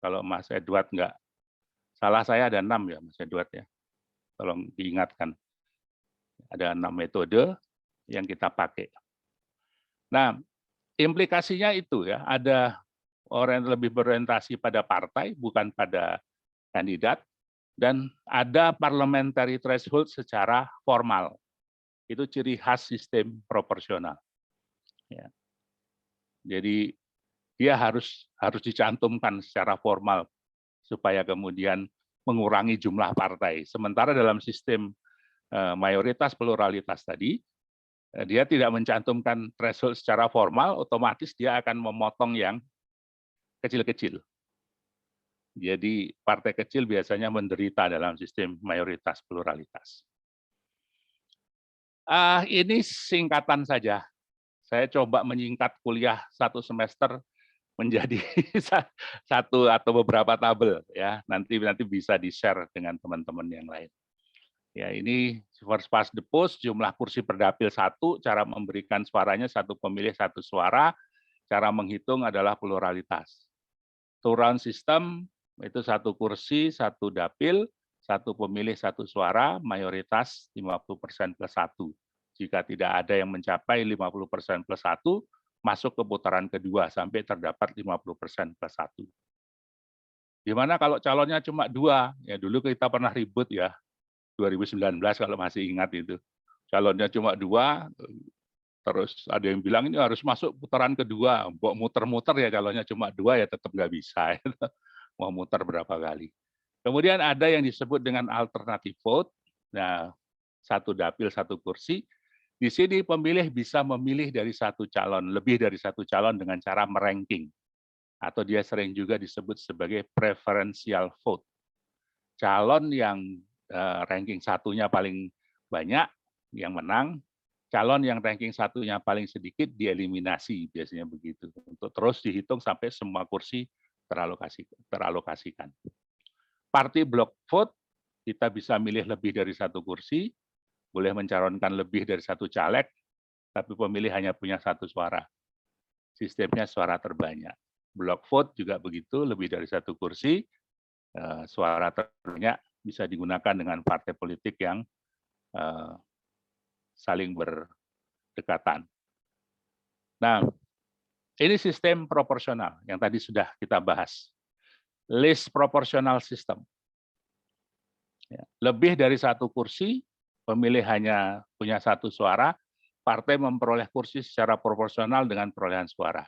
Kalau Mas Edward nggak salah, saya ada 6 ya Mas Edward ya. Tolong diingatkan. Ada 6 metode yang kita pakai. Nah, implikasinya itu ya, ada orang yang lebih berorientasi pada partai, bukan pada kandidat, dan ada parliamentary threshold secara formal. Itu ciri khas sistem proporsional. Ya. Jadi dia harus dicantumkan secara formal supaya kemudian mengurangi jumlah partai. Sementara dalam sistem mayoritas pluralitas tadi, dia tidak mencantumkan threshold secara formal, otomatis dia akan memotong yang kecil-kecil. Jadi partai kecil biasanya menderita dalam sistem mayoritas pluralitas. Ini singkatan saja. Saya coba menyingkat kuliah 1 semester menjadi 1 atau beberapa tabel ya. Nanti bisa di-share dengan teman-teman yang lain. Ya, ini first past the post, jumlah kursi per dapil 1, cara memberikan suaranya 1 pemilih 1 suara, cara menghitung adalah pluralitas. Two round system itu 1 kursi, 1 dapil, 1 pemilih 1 suara, mayoritas 50% plus 1. Jika tidak ada yang mencapai 50% plus 1, masuk ke putaran kedua sampai terdapat 50% plus 1. Gimana kalau calonnya cuma 2? Ya dulu kita pernah ribut ya, 2019 kalau masih ingat itu. Calonnya cuma 2, Terus ada yang bilang ini harus masuk putaran kedua, mau muter-muter ya, kalaunya cuma 2 ya tetap nggak bisa. Mau muter berapa kali. Kemudian ada yang disebut dengan alternative vote. Nah, 1 dapil 1 kursi. Di sini pemilih bisa memilih dari 1 calon, lebih dari 1 calon dengan cara meranking. Atau dia sering juga disebut sebagai preferential vote. Calon yang ranking 1-nya paling banyak, yang menang. Calon yang ranking 1-nya paling sedikit dieliminasi, biasanya begitu. Untuk terus dihitung sampai semua kursi teralokasikan. Party block vote, kita bisa milih lebih dari 1 kursi, boleh mencalonkan lebih dari 1 caleg, tapi pemilih hanya punya 1 suara. Sistemnya suara terbanyak. Block vote juga begitu, lebih dari 1 kursi, suara terbanyak bisa digunakan dengan partai politik yang saling berdekatan. Nah, ini sistem proporsional yang tadi sudah kita bahas. List proportional system. Lebih dari 1 kursi, pemilih hanya punya 1 suara, partai memperoleh kursi secara proporsional dengan perolehan suara.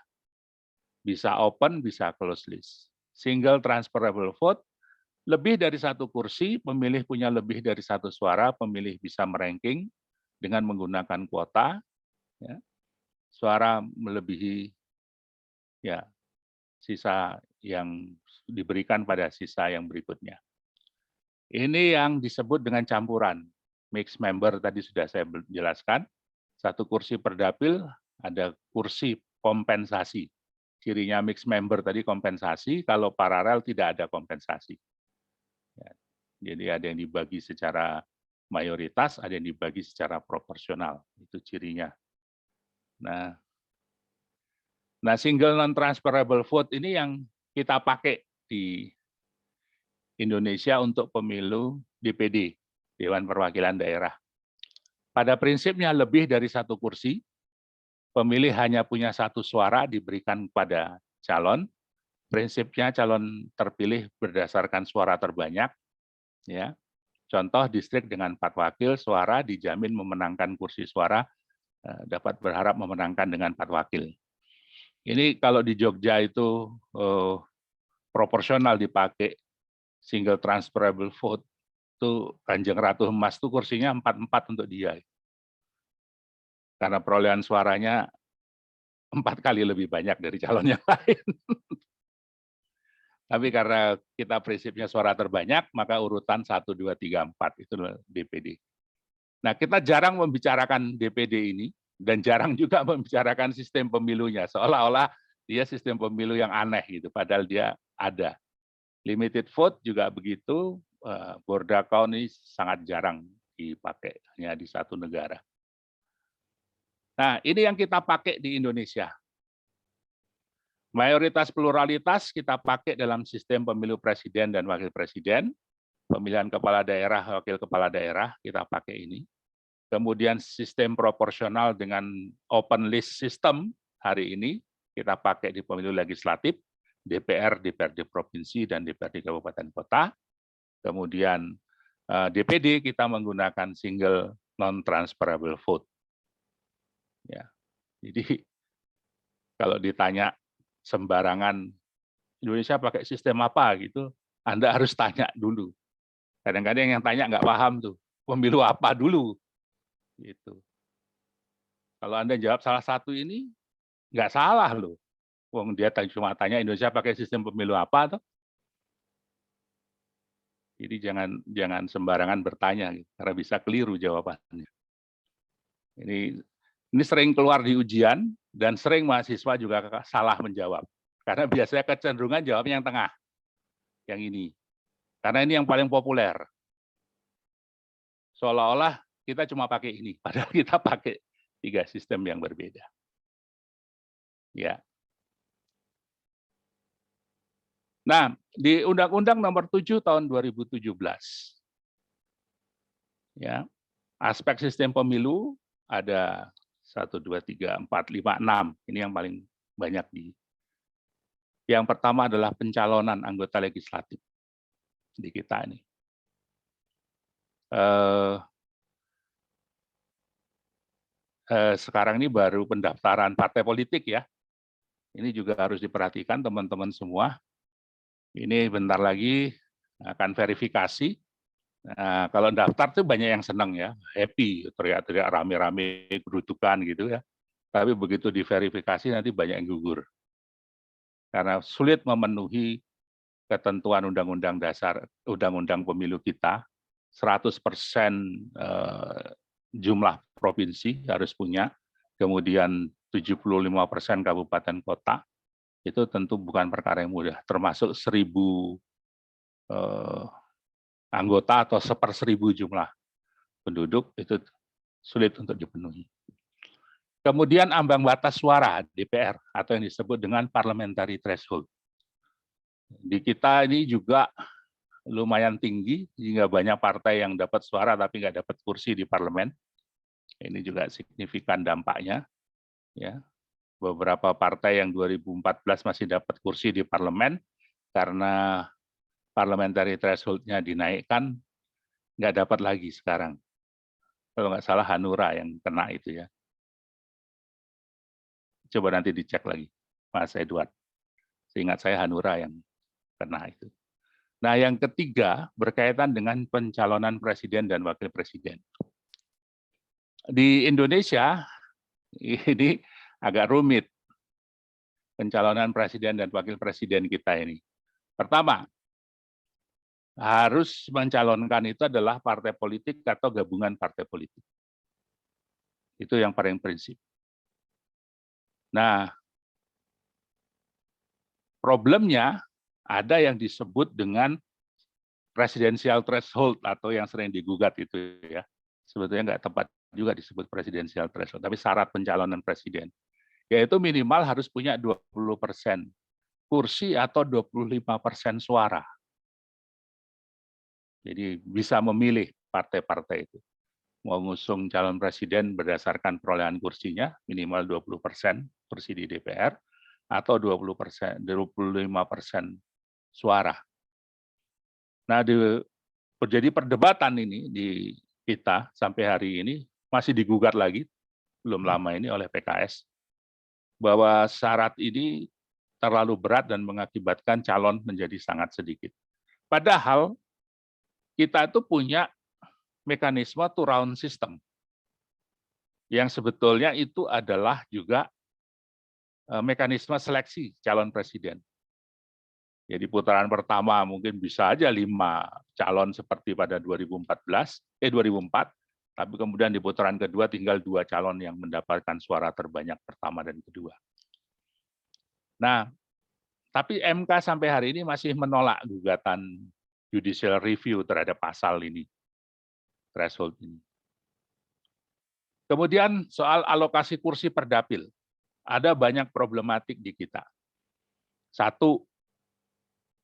Bisa open, bisa close list. Single transferable vote, lebih dari 1 kursi, pemilih punya lebih dari 1 suara, pemilih bisa meranking dengan menggunakan kuota, ya, suara melebihi ya sisa yang diberikan pada sisa yang berikutnya. Ini yang disebut dengan campuran. Mixed member tadi sudah saya jelaskan. 1 kursi per dapil, ada kursi kompensasi. Cirinya mixed member tadi kompensasi, kalau paralel tidak ada kompensasi. Ya, jadi ada yang dibagi secara mayoritas, ada yang dibagi secara proporsional. Itu cirinya. Nah, single non-transferable vote ini yang kita pakai di Indonesia untuk pemilu DPD, Dewan Perwakilan Daerah. Pada prinsipnya lebih dari 1 kursi, pemilih hanya punya 1 suara diberikan pada calon. Prinsipnya calon terpilih berdasarkan suara terbanyak. Ya. Contoh distrik dengan 4 wakil, suara dijamin memenangkan kursi suara, dapat berharap memenangkan dengan 4 wakil. Ini kalau di Jogja itu proporsional dipakai single transferable vote, itu Kanjeng Ratu Emas itu kursinya 4-4 untuk dia. Karena perolehan suaranya 4 kali lebih banyak dari calon yang lain. Tapi karena kita prinsipnya suara terbanyak, maka urutan 1, 2, 3, 4 itu DPD. Nah, kita jarang membicarakan DPD ini, dan jarang juga membicarakan sistem pemilunya, seolah-olah dia sistem pemilu yang aneh gitu, padahal dia ada. Limited vote juga begitu, board account ini sangat jarang dipakai, hanya di 1 negara. Nah, ini yang kita pakai di Indonesia. Mayoritas pluralitas kita pakai dalam sistem pemilu presiden dan wakil presiden, pemilihan kepala daerah, wakil kepala daerah, kita pakai ini. Kemudian sistem proporsional dengan open list system hari ini, kita pakai di pemilu legislatif, DPR, DPRD provinsi, dan DPRD kabupaten kota. Kemudian DPD kita menggunakan single non-transferable vote. Ya, jadi kalau ditanya sembarangan Indonesia pakai sistem apa gitu, Anda harus tanya dulu. Kadang-kadang yang tanya nggak paham tuh, pemilu apa dulu, gitu. Kalau Anda jawab salah satu ini, nggak salah loh. Wong dia cuma tanya Indonesia pakai sistem pemilu apa tuh. Jadi jangan sembarangan bertanya, gitu, karena bisa keliru jawabannya. Ini sering keluar di ujian, dan sering mahasiswa juga salah menjawab. Karena biasanya kecenderungan jawabnya yang tengah, yang ini. Karena ini yang paling populer. Seolah-olah kita cuma pakai ini, padahal kita pakai 3 sistem yang berbeda. Ya. Nah, di Undang-Undang Nomor 7 Tahun 2017, ya, aspek sistem pemilu ada 1, 2, 3, 4, 5, 6. Ini yang paling banyak di. Yang pertama adalah pencalonan anggota legislatif di kita ini. sekarang ini baru pendaftaran partai politik ya. Ini juga harus diperhatikan teman-teman semua. Ini bentar lagi akan verifikasi. Nah, kalau daftar tuh banyak yang senang ya, happy, teriak-teriak rame-rame, kerutukan gitu ya. Tapi begitu diverifikasi nanti banyak yang gugur. Karena sulit memenuhi ketentuan undang-undang dasar, undang-undang pemilu kita, 100% jumlah provinsi harus punya, kemudian 75% kabupaten kota, itu tentu bukan perkara yang mudah, termasuk 1.000 anggota atau 1/1000 jumlah penduduk, itu sulit untuk dipenuhi. Kemudian ambang batas suara DPR atau yang disebut dengan parliamentary threshold. Di kita ini juga lumayan tinggi, hingga banyak partai yang dapat suara tapi nggak dapat kursi di parlemen. Ini juga signifikan dampaknya. Ya, beberapa partai yang 2014 masih dapat kursi di parlemen karena parliamentary threshold-nya dinaikkan, nggak dapat lagi sekarang. Kalau nggak salah Hanura yang kena itu ya. Coba nanti dicek lagi, Mas Edward. Seingat saya Hanura yang kena itu. Nah, yang ketiga berkaitan dengan pencalonan presiden dan wakil presiden. Di Indonesia ini agak rumit pencalonan presiden dan wakil presiden kita ini. Pertama, harus mencalonkan itu adalah partai politik atau gabungan partai politik. Itu yang paling prinsip. Nah, problemnya ada yang disebut dengan presidensial threshold atau yang sering digugat itu ya. Sebetulnya nggak tepat juga disebut presidensial threshold, tapi syarat pencalonan presiden. Yaitu minimal harus punya 20% kursi atau 25% suara. Jadi bisa memilih partai-partai itu. Mau mengusung calon presiden berdasarkan perolehan kursinya, minimal 20% kursi di DPR, atau 25% suara. Nah, terjadi perdebatan ini di kita sampai hari ini, masih digugat lagi, belum lama ini oleh PKS, bahwa syarat ini terlalu berat dan mengakibatkan calon menjadi sangat sedikit. Padahal kita itu punya mekanisme two round system, yang sebetulnya itu adalah juga mekanisme seleksi calon presiden. Jadi putaran pertama mungkin bisa aja 5 calon seperti pada 2004, tapi kemudian di putaran kedua tinggal 2 calon yang mendapatkan suara terbanyak pertama dan kedua. Nah, tapi MK sampai hari ini masih menolak gugatan judicial review terhadap pasal ini, threshold ini. Kemudian soal alokasi kursi per dapil, ada banyak problematik di kita. Satu,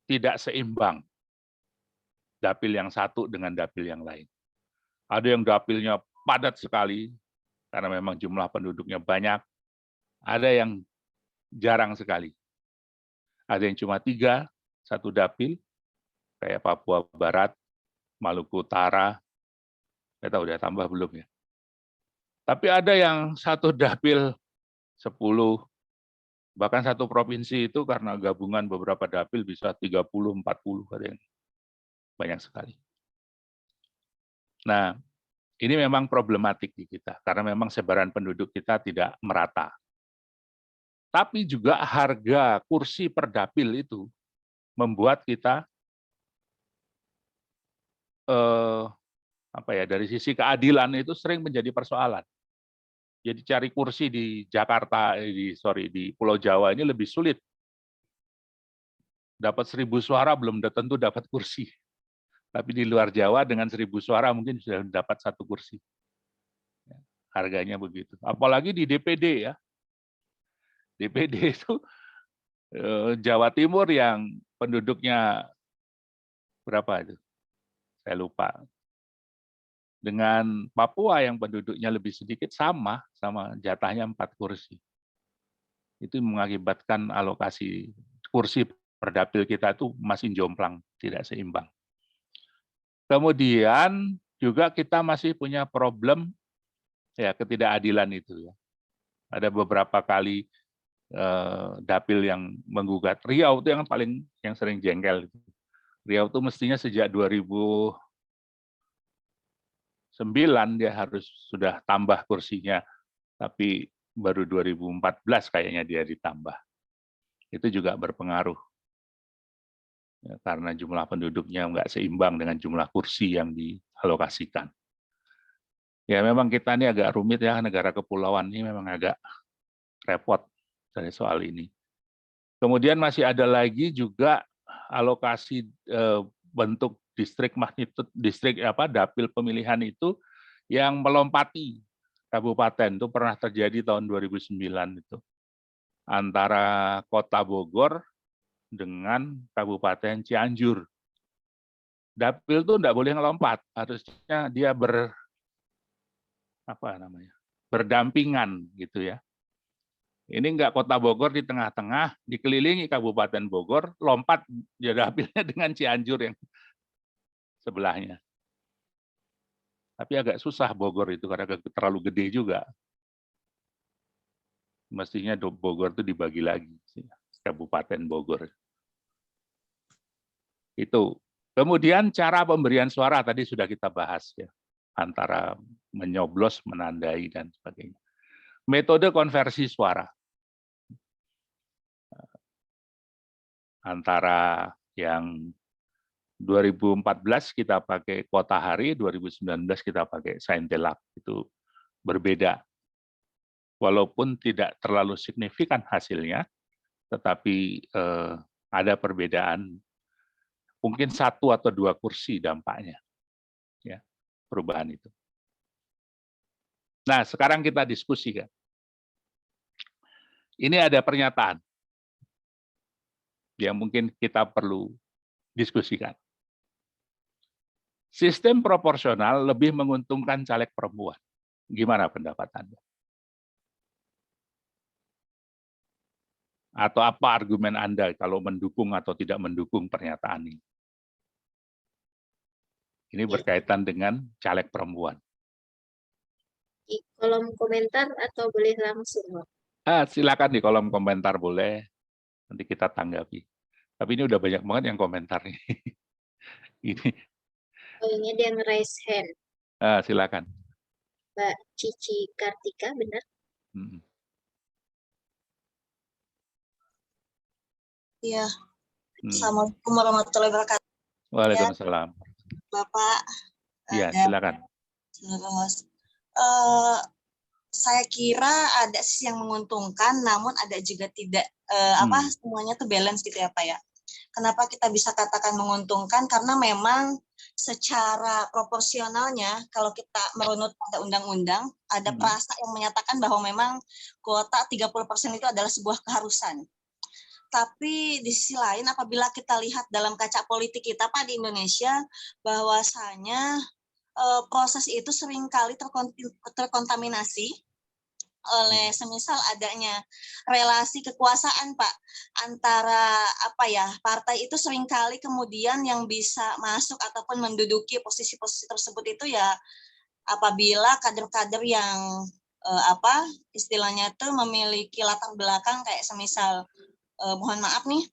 tidak seimbang dapil yang satu dengan dapil yang lain. Ada yang dapilnya padat sekali, karena memang jumlah penduduknya banyak. Ada yang jarang sekali. Ada yang cuma 3, 1 dapil, kayak Papua Barat, Maluku Utara, saya tahu udah tambah belum ya. Tapi ada yang 1 dapil 10, bahkan 1 provinsi itu karena gabungan beberapa dapil bisa 30, 40, ada yang banyak sekali. Nah, ini memang problematik di kita, karena memang sebaran penduduk kita tidak merata. Tapi juga harga kursi per dapil itu membuat kita dari sisi keadilan itu sering menjadi persoalan. Jadi cari kursi di Jakarta, di Pulau Jawa ini lebih sulit. Dapat 1.000 suara belum tentu dapat kursi. Tapi di luar Jawa dengan 1.000 suara mungkin sudah dapat 1 kursi. Harganya begitu. Apalagi di DPD ya. DPD itu Jawa Timur yang penduduknya berapa itu? Saya lupa. Dengan Papua yang penduduknya lebih sedikit sama jatahnya 4 kursi. Itu mengakibatkan alokasi kursi per dapil kita itu masih jomplang, tidak seimbang. Kemudian juga kita masih punya problem ya ketidakadilan itu ya. Ada beberapa kali dapil yang menggugat. Riau itu yang sering jengkel. Riau itu mestinya sejak 2009 dia harus sudah tambah kursinya, tapi baru 2014 kayaknya dia ditambah. Itu juga berpengaruh ya, karena jumlah penduduknya nggak seimbang dengan jumlah kursi yang dialokasikan. Ya memang kita ini agak rumit ya, negara kepulauan ini memang agak repot dari soal ini. Kemudian masih ada lagi juga alokasi bentuk distrik magnitude, dapil pemilihan itu yang melompati kabupaten. Itu pernah terjadi tahun 2009 itu. Antara Kota Bogor dengan Kabupaten Cianjur. Dapil itu enggak boleh ngelompat, harusnya dia berdampingan gitu ya. Ini enggak Kota Bogor di tengah-tengah, dikelilingi Kabupaten Bogor, lompat dia dapilnya dengan Cianjur yang sebelahnya. Tapi agak susah Bogor itu karena terlalu gede juga. Mestinya Bogor itu dibagi lagi, Kabupaten Bogor. Itu. Kemudian cara pemberian suara tadi sudah kita bahas ya, antara menyoblos, menandai dan sebagainya. Metode konversi suara antara yang 2014 kita pakai kota hari, 2019 kita pakai Saintelak, itu berbeda. Walaupun tidak terlalu signifikan hasilnya, tetapi ada perbedaan, mungkin 1 atau 2 kursi dampaknya, ya perubahan itu. Nah, sekarang kita diskusikan. Ini ada pernyataan yang mungkin kita perlu diskusikan. Sistem proporsional lebih menguntungkan caleg perempuan. Gimana pendapat Anda? Atau apa argumen Anda kalau mendukung atau tidak mendukung pernyataan ini? Ini berkaitan dengan caleg perempuan. Di kolom komentar atau boleh langsung? Silakan di kolom komentar boleh, nanti kita tanggapi. Tapi ini udah banyak banget yang komentar nih. Ini. Oh, ini ada yang raise hand. Silakan. Mbak Cici Kartika, benar? Iya. Assalamualaikum warahmatullahi wabarakatuh. Waalaikumsalam. Bapak. Iya, silakan. Saya kira ada sisi yang menguntungkan, namun ada juga tidak. Semuanya tuh balance gitu ya Pak ya. Kenapa kita bisa katakan menguntungkan? Karena memang secara proporsionalnya, kalau kita merunut pada undang-undang, ada perasa yang menyatakan bahwa memang kuota 30% itu adalah sebuah keharusan. Tapi di sisi lain, apabila kita lihat dalam kaca politik kita Pak di Indonesia, bahwasanya proses itu seringkali terkontaminasi oleh semisal adanya relasi kekuasaan Pak antara partai itu seringkali kemudian yang bisa masuk ataupun menduduki posisi-posisi tersebut itu ya apabila kader-kader yang istilahnya itu memiliki latar belakang kayak semisal mohon maaf nih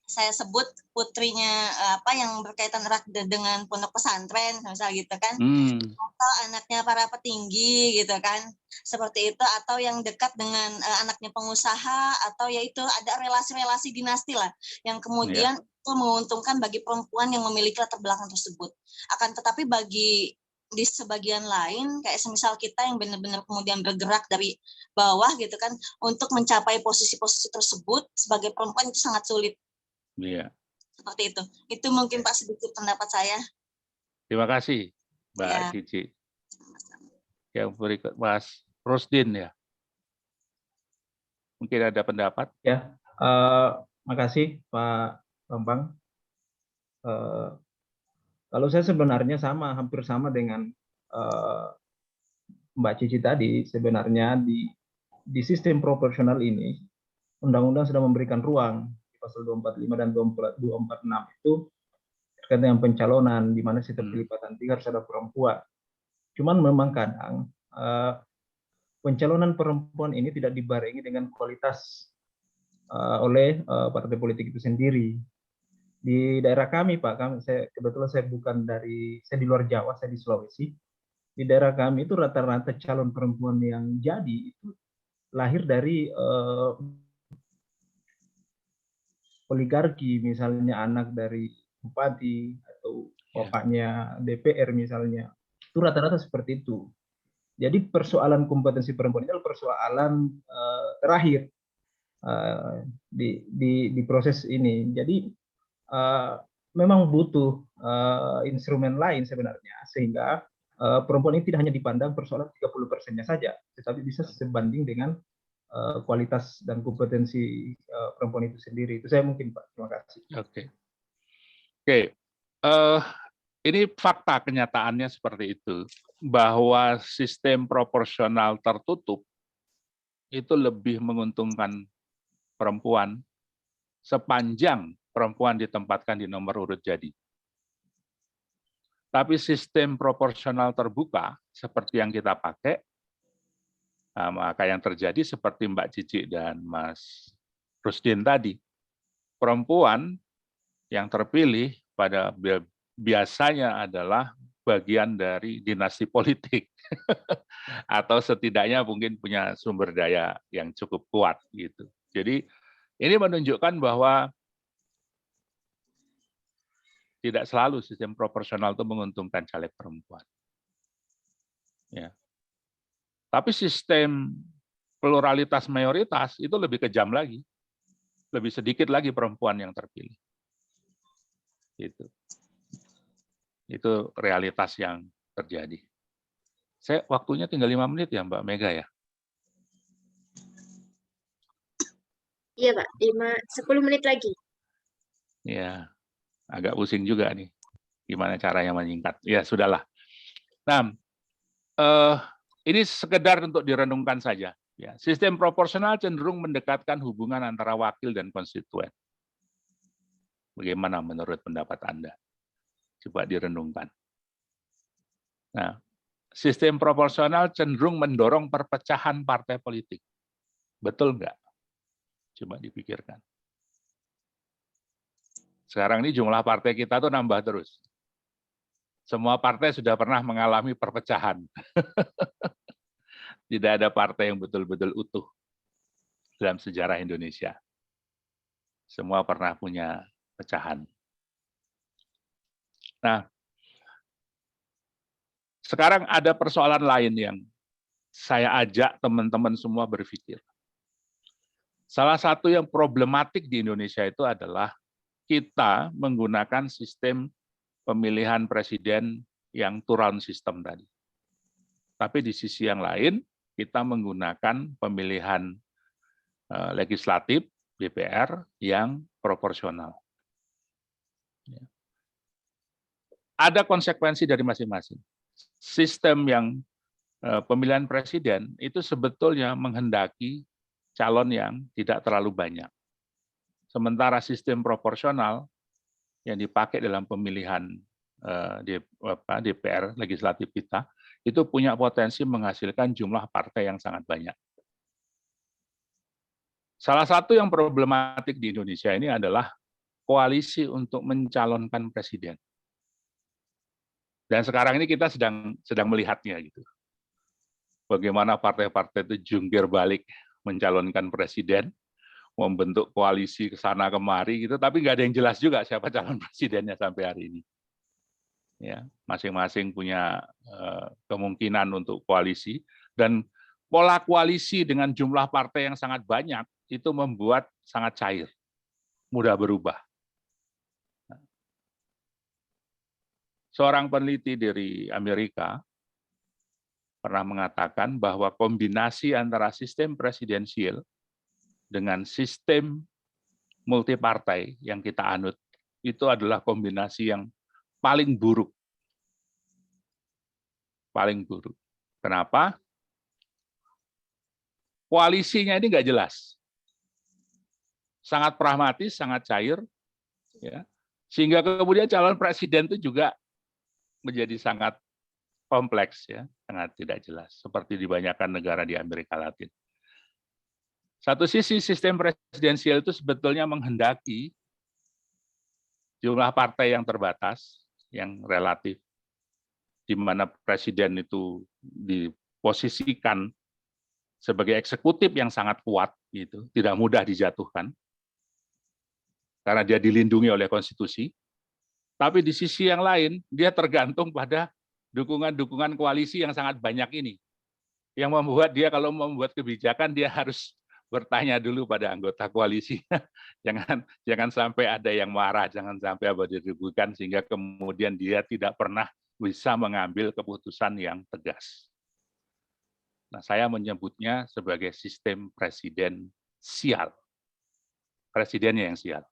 saya sebut putrinya yang berkaitan erat dengan pondok pesantren misal gitu kan, atau anaknya para petinggi gitu kan, seperti itu, atau yang dekat dengan anaknya pengusaha, atau yaitu ada relasi-relasi dinasti lah yang kemudian itu menguntungkan bagi perempuan yang memiliki latar belakang tersebut. Akan tetapi bagi di sebagian lain kayak semisal kita yang benar-benar kemudian bergerak dari bawah gitu kan untuk mencapai posisi-posisi tersebut sebagai perempuan itu sangat sulit. Iya. Seperti itu. Itu mungkin Pak sedikit pendapat saya. Terima kasih Mbak Cici. Yang berikut Mas Rusdin ya. Mungkin ada pendapat? Ya, makasih Pak Bambang. Kalau saya sebenarnya hampir sama dengan Mbak Cici tadi. Sebenarnya di sistem proporsional ini, undang-undang sudah memberikan ruang pasal 245 dan 246 itu terkait dengan pencalonan di mana sistem pelipatan 3 harus ada perempuan. Cuman memang kadang pencalonan perempuan ini tidak dibarengi dengan kualitas oleh partai politik itu sendiri. Di daerah kami, Pak, kebetulan saya di luar Jawa, saya di Sulawesi. Di daerah kami itu rata-rata calon perempuan yang jadi itu lahir dari oligarki, misalnya anak dari bupati atau bapaknya DPR misalnya. Itu rata-rata seperti itu. Jadi persoalan kompetensi perempuan ini adalah persoalan terakhir di proses ini. Jadi memang butuh instrumen lain sebenarnya, sehingga perempuan ini tidak hanya dipandang persoalan 30%-nya saja, tetapi bisa sebanding dengan kualitas dan kompetensi perempuan itu sendiri. Itu saya mungkin, Pak. Terima kasih. Oke. Ini fakta kenyataannya seperti itu, bahwa sistem proporsional tertutup itu lebih menguntungkan perempuan sepanjang perempuan ditempatkan di nomor urut jadi. Tapi sistem proporsional terbuka seperti yang kita pakai, maka yang terjadi seperti Mbak Cici dan Mas Rusdin tadi, perempuan yang terpilih pada biasanya adalah bagian dari dinasti politik atau setidaknya mungkin punya sumber daya yang cukup kuat gitu. Jadi ini menunjukkan bahwa tidak selalu sistem proporsional itu menguntungkan caleg perempuan. Ya. Tapi sistem pluralitas mayoritas itu lebih kejam lagi. Lebih sedikit lagi perempuan yang terpilih. Itu realitas yang terjadi. Waktunya tinggal 5 menit ya Mbak Mega ya? Iya Pak, 10 menit lagi. Ya, agak pusing juga nih. Gimana caranya menyingkat. Ya, sudahlah. Nah, ini sekedar untuk direnungkan saja. Ya, sistem proporsional cenderung mendekatkan hubungan antara wakil dan konstituen. Bagaimana menurut pendapat Anda? Coba direnungkan. Nah, sistem proporsional cenderung mendorong perpecahan partai politik. Betul nggak? Coba dipikirkan. Sekarang ini jumlah partai kita tuh nambah terus. Semua partai sudah pernah mengalami perpecahan. Tidak ada partai yang betul-betul utuh dalam sejarah Indonesia. Semua pernah punya pecahan. Nah, sekarang ada persoalan lain yang saya ajak teman-teman semua berpikir. Salah satu yang problematik di Indonesia itu adalah kita menggunakan sistem pemilihan presiden yang two-round system tadi. Tapi di sisi yang lain, kita menggunakan pemilihan legislatif, DPR, yang proporsional. Ada konsekuensi dari masing-masing. Sistem yang pemilihan presiden itu sebetulnya menghendaki calon yang tidak terlalu banyak. Sementara sistem proporsional yang dipakai dalam pemilihan DPR legislatif kita, itu punya potensi menghasilkan jumlah partai yang sangat banyak. Salah satu yang problematik di Indonesia ini adalah koalisi untuk mencalonkan presiden. Dan sekarang ini kita sedang melihatnya gitu. Bagaimana partai-partai itu jungkir balik mencalonkan presiden, membentuk koalisi ke sana kemari gitu, tapi nggak ada yang jelas juga siapa calon presidennya sampai hari ini. Ya, masing-masing punya kemungkinan untuk koalisi, dan pola koalisi dengan jumlah partai yang sangat banyak itu membuat sangat cair, mudah berubah. Seorang peneliti dari Amerika pernah mengatakan bahwa kombinasi antara sistem presidensial dengan sistem multipartai yang kita anut itu adalah kombinasi yang paling buruk. Paling buruk. Kenapa? Koalisinya ini nggak jelas. Sangat pragmatis, sangat cair. Ya. Sehingga kemudian calon presiden itu juga menjadi sangat kompleks ya, sangat tidak jelas seperti di banyakkan negara di Amerika Latin. Satu sisi sistem presidensial itu sebetulnya menghendaki jumlah partai yang terbatas, yang relatif, di mana presiden itu diposisikan sebagai eksekutif yang sangat kuat, gitu, tidak mudah dijatuhkan, karena dia dilindungi oleh konstitusi. Tapi di sisi yang lain, dia tergantung pada dukungan-dukungan koalisi yang sangat banyak ini, yang membuat dia kalau membuat kebijakan dia harus bertanya dulu pada anggota koalisi. jangan sampai ada yang marah, jangan sampai ada diribukan sehingga kemudian dia tidak pernah bisa mengambil keputusan yang tegas. Nah, saya menyebutnya sebagai sistem presiden sial. Presidennya yang sial.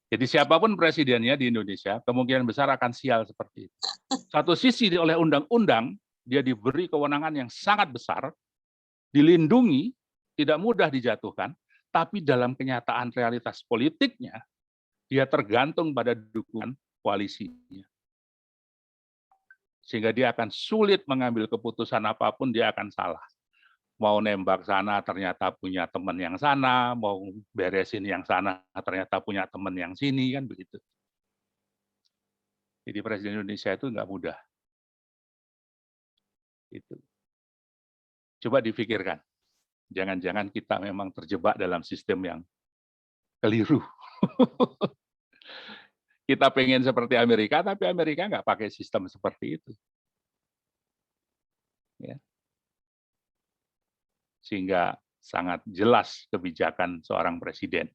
Jadi siapapun presidennya di Indonesia, kemungkinan besar akan sial seperti itu. Satu sisi oleh undang-undang, dia diberi kewenangan yang sangat besar, dilindungi, tidak mudah dijatuhkan, tapi dalam kenyataan realitas politiknya, dia tergantung pada dukungan koalisinya. Sehingga dia akan sulit mengambil keputusan apapun, dia akan salah. Mau nembak sana, ternyata punya teman yang sana, mau beresin yang sana, ternyata punya teman yang sini, kan begitu. Jadi Presiden Indonesia itu nggak mudah. Itu. Coba dipikirkan, jangan-jangan kita memang terjebak dalam sistem yang keliru. Kita pengen seperti Amerika, tapi Amerika nggak pakai sistem seperti itu. Ya. Sehingga sangat jelas kebijakan seorang presiden.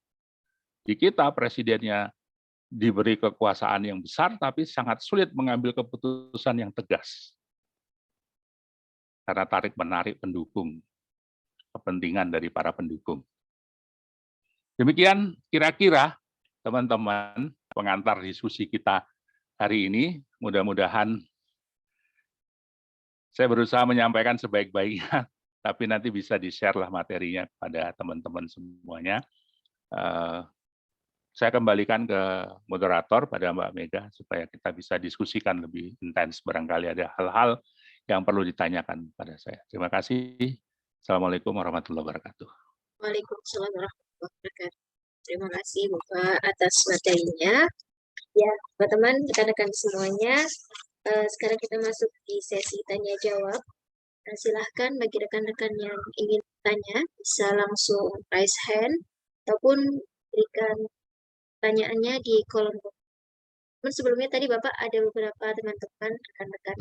Di kita, presidennya diberi kekuasaan yang besar, tapi sangat sulit mengambil keputusan yang tegas. Karena tarik-menarik pendukung, kepentingan dari para pendukung. Demikian kira-kira teman-teman pengantar diskusi kita hari ini. Mudah-mudahan saya berusaha menyampaikan sebaik-baiknya, tapi nanti bisa di-share lah materinya kepada teman-teman semuanya. Saya kembalikan ke moderator, pada Mbak Mega, supaya kita bisa diskusikan lebih intens. Barangkali ada hal-hal yang perlu ditanyakan pada saya. Terima kasih. Assalamualaikum warahmatullahi wabarakatuh. Waalaikumsalam warahmatullahi wabarakatuh. Terima kasih Bapak atas materinya. Ya, teman-teman, rekan-rekan semuanya, sekarang kita masuk di sesi tanya jawab. Nah, silahkan bagi rekan-rekan yang ingin bertanya, bisa langsung raise hand ataupun berikan pertanyaannya di kolom komentar. Sebelumnya tadi Bapak ada beberapa teman-teman, rekan-rekan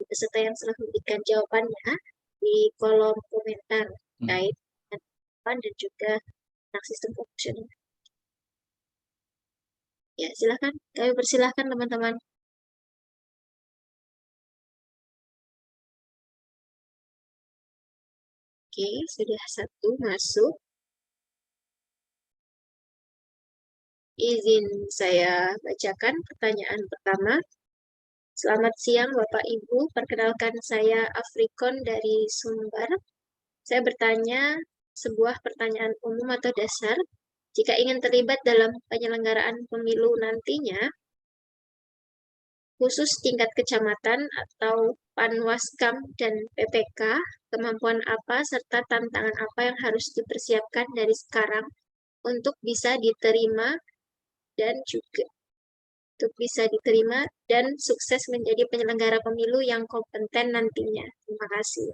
peserta yang telah memberikan jawabannya di kolom komentar terkait dengan dan juga tentang sistem proporsional. Ya, silahkan. Kami persilahkan teman-teman. Oke, sudah satu masuk. Izin saya bacakan pertanyaan pertama. Selamat siang Bapak Ibu, perkenalkan saya Afrikon dari Sumbar. Saya bertanya sebuah pertanyaan umum atau dasar. Jika ingin terlibat dalam penyelenggaraan pemilu nantinya, khusus tingkat kecamatan atau Panwaskam dan PPK, kemampuan apa serta tantangan apa yang harus dipersiapkan dari sekarang untuk bisa diterima dan sukses menjadi penyelenggara pemilu yang kompeten nantinya. Terima kasih.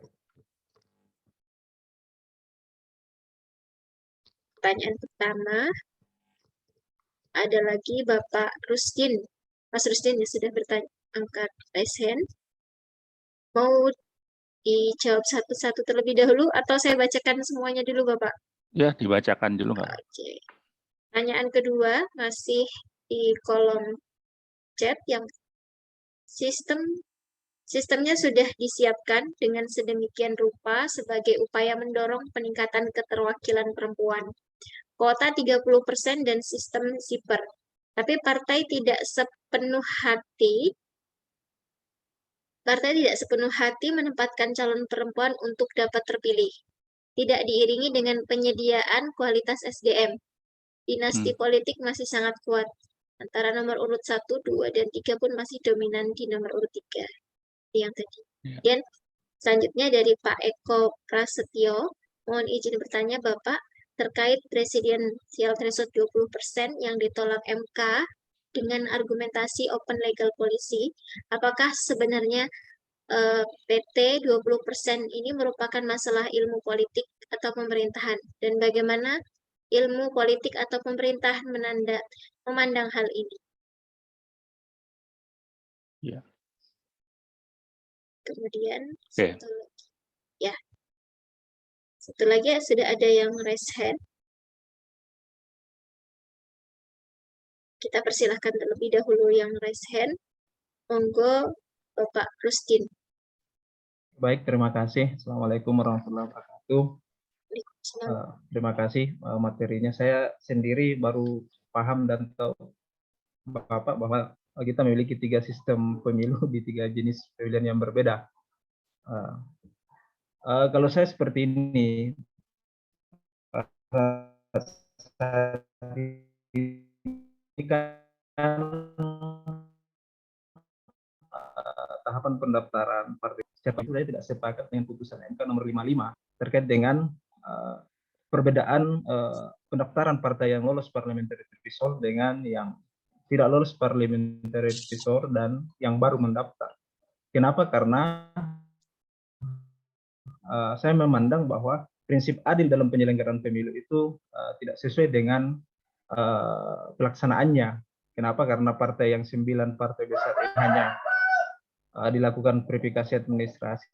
Pertanyaan pertama, ada lagi Bapak Rusdin. Mas Rusdin yang sudah bertanya, angkat raise hand. Mau dijawab satu-satu terlebih dahulu atau saya bacakan semuanya dulu Bapak? Ya, dibacakan dulu nggak? Oke. Pertanyaan kedua, masih di kolom chat yang sistemnya sudah disiapkan dengan sedemikian rupa sebagai upaya mendorong peningkatan keterwakilan perempuan. Kuota 30% dan sistem zipper. Tapi partai tidak sepenuh hati menempatkan calon perempuan untuk dapat terpilih. Tidak diiringi dengan penyediaan kualitas SDM. Dinasti politik masih sangat kuat. Antara nomor urut 1, 2, dan 3 pun masih dominan di nomor urut 3 yang tadi. Ya. Dan selanjutnya dari Pak Eko Prasetyo, mohon izin bertanya Bapak, terkait presidensial threshold 20% yang ditolak MK dengan argumentasi open legal policy, apakah sebenarnya PT 20% ini merupakan masalah ilmu politik atau pemerintahan, dan bagaimana ilmu politik atau pemerintah memandang hal ini? Ya. Kemudian Oke. satu lagi sudah ada yang raise hand. Kita persilahkan terlebih dahulu yang raise hand. Monggo Bapak Rustin. Baik, terima kasih. Assalamualaikum warahmatullahi wabarakatuh. Terima kasih materinya. Saya sendiri baru paham dan tahu Bapak bahwa kita memiliki 3 sistem pemilu di 3 jenis pemilihan yang berbeda. Kalau saya seperti ini, tahapan pendaftaran partai saya tidak sepakat dengan putusan MK nomor 55 terkait dengan perbedaan pendaftaran partai yang lolos parliamentary threshold dengan yang tidak lolos parliamentary threshold dan yang baru mendaftar. Kenapa? Karena saya memandang bahwa prinsip adil dalam penyelenggaraan pemilu itu tidak sesuai dengan pelaksanaannya. Kenapa? Karena partai yang 9 partai besar ini hanya dilakukan verifikasi administrasi.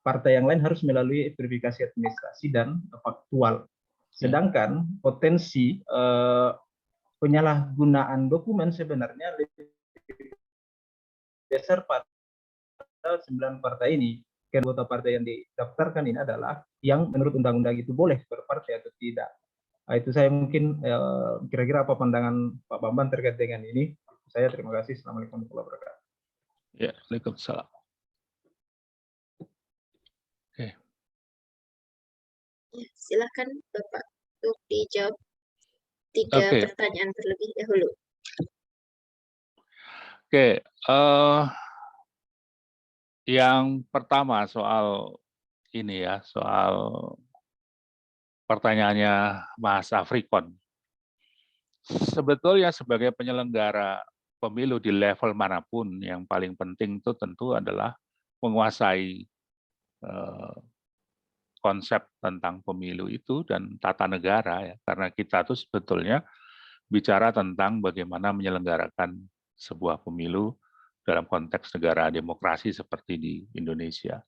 Partai yang lain harus melalui verifikasi administrasi dan faktual. Sedangkan potensi penyalahgunaan dokumen sebenarnya lebih besar pada 9 partai ini. Anggota partai yang didaftarkan ini adalah yang menurut undang-undang itu boleh berpartai atau tidak. Itu saya mungkin kira-kira apa pandangan Pak Bambang terkait dengan ini. Saya terima kasih. Assalamualaikum warahmatullahi wabarakatuh. Ya, Waalaikumsalam. Oke. Ya, silakan Bapak untuk dijawab 3 pertanyaan terlebih dahulu. Oke, yang pertama soal ini ya, soal pertanyaannya Mas Afrikon. Sebetulnya sebagai penyelenggara pemilu di level manapun, yang paling penting itu tentu adalah menguasai konsep tentang pemilu itu dan tata negara ya, karena kita tuh sebetulnya bicara tentang bagaimana menyelenggarakan sebuah pemilu dalam konteks negara demokrasi seperti di Indonesia.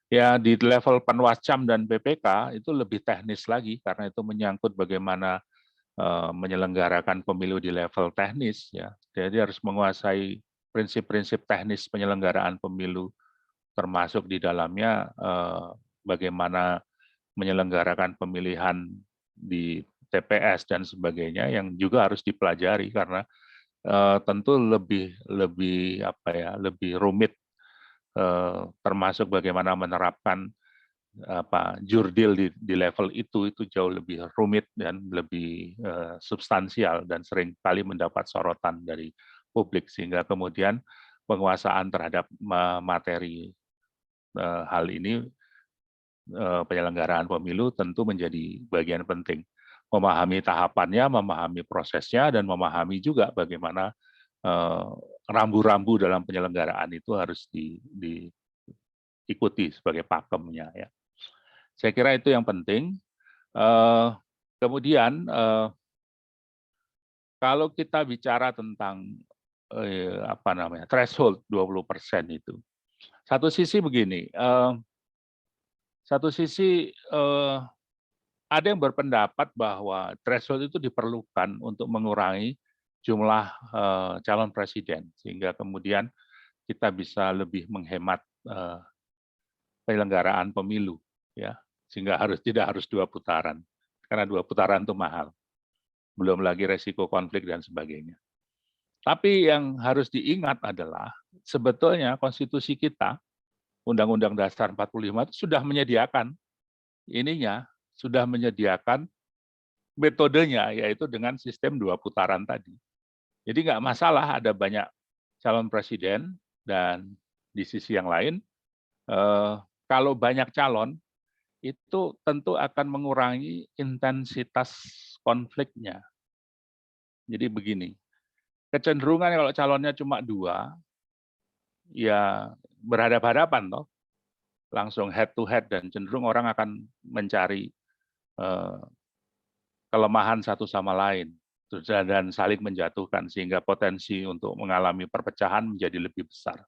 Ya di level Panwascam dan BPK itu lebih teknis lagi karena itu menyangkut bagaimana menyelenggarakan pemilu di level teknis ya. Jadi harus menguasai prinsip-prinsip teknis penyelenggaraan pemilu, termasuk di dalamnya bagaimana menyelenggarakan pemilihan di TPS dan sebagainya yang juga harus dipelajari karena tentu lebih rumit, termasuk bagaimana menerapkan jurdil di level itu jauh lebih rumit dan lebih substansial dan sering kali mendapat sorotan dari publik sehingga kemudian penguasaan terhadap materi hal ini penyelenggaraan pemilu tentu menjadi bagian penting. Memahami tahapannya, memahami prosesnya, dan memahami juga bagaimana rambu-rambu dalam penyelenggaraan itu harus diikuti sebagai pakemnya ya. Saya kira itu yang penting. Kemudian kalau kita bicara tentang threshold 20% itu, satu sisi begini, ada yang berpendapat bahwa threshold itu diperlukan untuk mengurangi jumlah calon presiden sehingga kemudian kita bisa lebih menghemat penyelenggaraan pemilu, ya. Sehingga tidak harus 2 putaran, karena 2 putaran itu mahal. Belum lagi resiko konflik dan sebagainya. Tapi yang harus diingat adalah sebetulnya konstitusi kita, Undang-Undang Dasar 45 itu sudah menyediakan ininya, sudah menyediakan metodenya, yaitu dengan sistem 2 putaran tadi. Jadi nggak masalah ada banyak calon presiden, dan di sisi yang lain, kalau banyak calon, itu tentu akan mengurangi intensitas konfliknya. Jadi begini, kecenderungan kalau calonnya cuma 2, ya berhadapan-hadapan toh, langsung head to head, dan cenderung orang akan mencari kelemahan satu sama lain dan saling menjatuhkan, sehingga potensi untuk mengalami perpecahan menjadi lebih besar.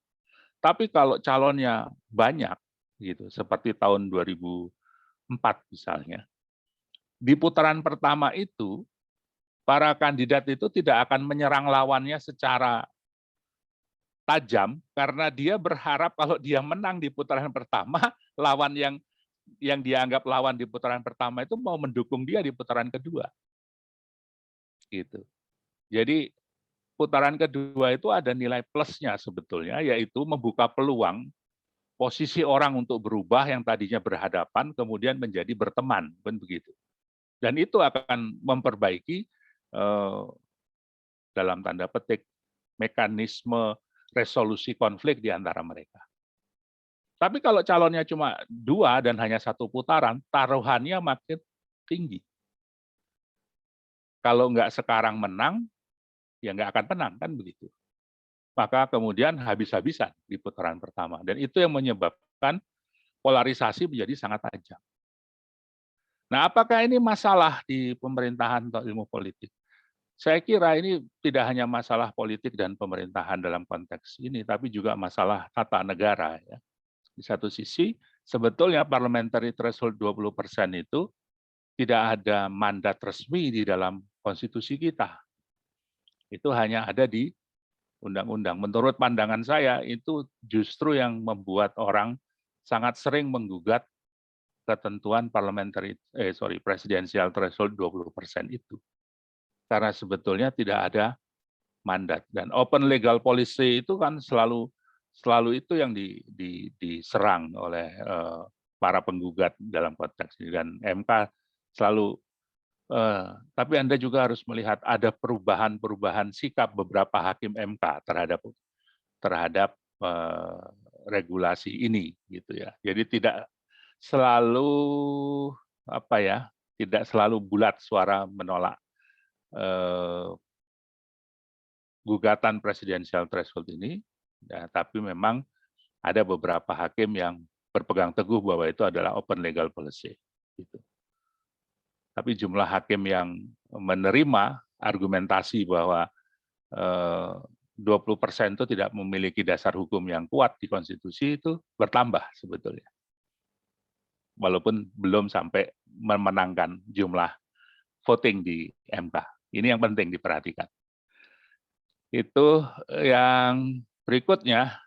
Tapi kalau calonnya banyak, gitu, seperti tahun 2004 misalnya, di putaran pertama itu para kandidat itu tidak akan menyerang lawannya secara tajam, karena dia berharap kalau dia menang di putaran pertama, lawan yang dia anggap lawan di putaran pertama itu mau mendukung dia di putaran kedua. Gitu. Jadi putaran kedua itu ada nilai plusnya sebetulnya, yaitu membuka peluang posisi orang untuk berubah yang tadinya berhadapan kemudian menjadi berteman, kan begitu. Dan itu akan memperbaiki dalam tanda petik mekanisme resolusi konflik di antara mereka. Tapi kalau calonnya cuma 2 dan hanya 1 putaran, taruhannya makin tinggi. Kalau nggak sekarang menang, ya nggak akan menang, kan begitu. Maka kemudian habis-habisan di putaran pertama. Dan itu yang menyebabkan polarisasi menjadi sangat tajam. Nah, apakah ini masalah di pemerintahan atau ilmu politik? Saya kira ini tidak hanya masalah politik dan pemerintahan dalam konteks ini, tapi juga masalah tata negara. Ya. Di satu sisi, sebetulnya parliamentary threshold 20% itu tidak ada mandat resmi di dalam konstitusi kita. Itu hanya ada di undang-undang. Menurut pandangan saya, itu justru yang membuat orang sangat sering menggugat ketentuan presidensial threshold 20% itu. Karena sebetulnya tidak ada mandat. Dan open legal policy itu kan selalu itu yang diserang oleh para penggugat dalam konteks ini. Dan MK selalu, tapi Anda juga harus melihat ada perubahan sikap beberapa hakim MK terhadap regulasi ini, gitu ya. Jadi tidak selalu tidak selalu bulat suara menolak gugatan presidensial threshold ini, ya, tapi memang ada beberapa hakim yang berpegang teguh bahwa itu adalah open legal policy. Gitu. Tapi jumlah hakim yang menerima argumentasi bahwa 20% itu tidak memiliki dasar hukum yang kuat di konstitusi itu bertambah sebetulnya. Walaupun belum sampai memenangkan jumlah voting di MK. Ini yang penting diperhatikan. Itu yang berikutnya.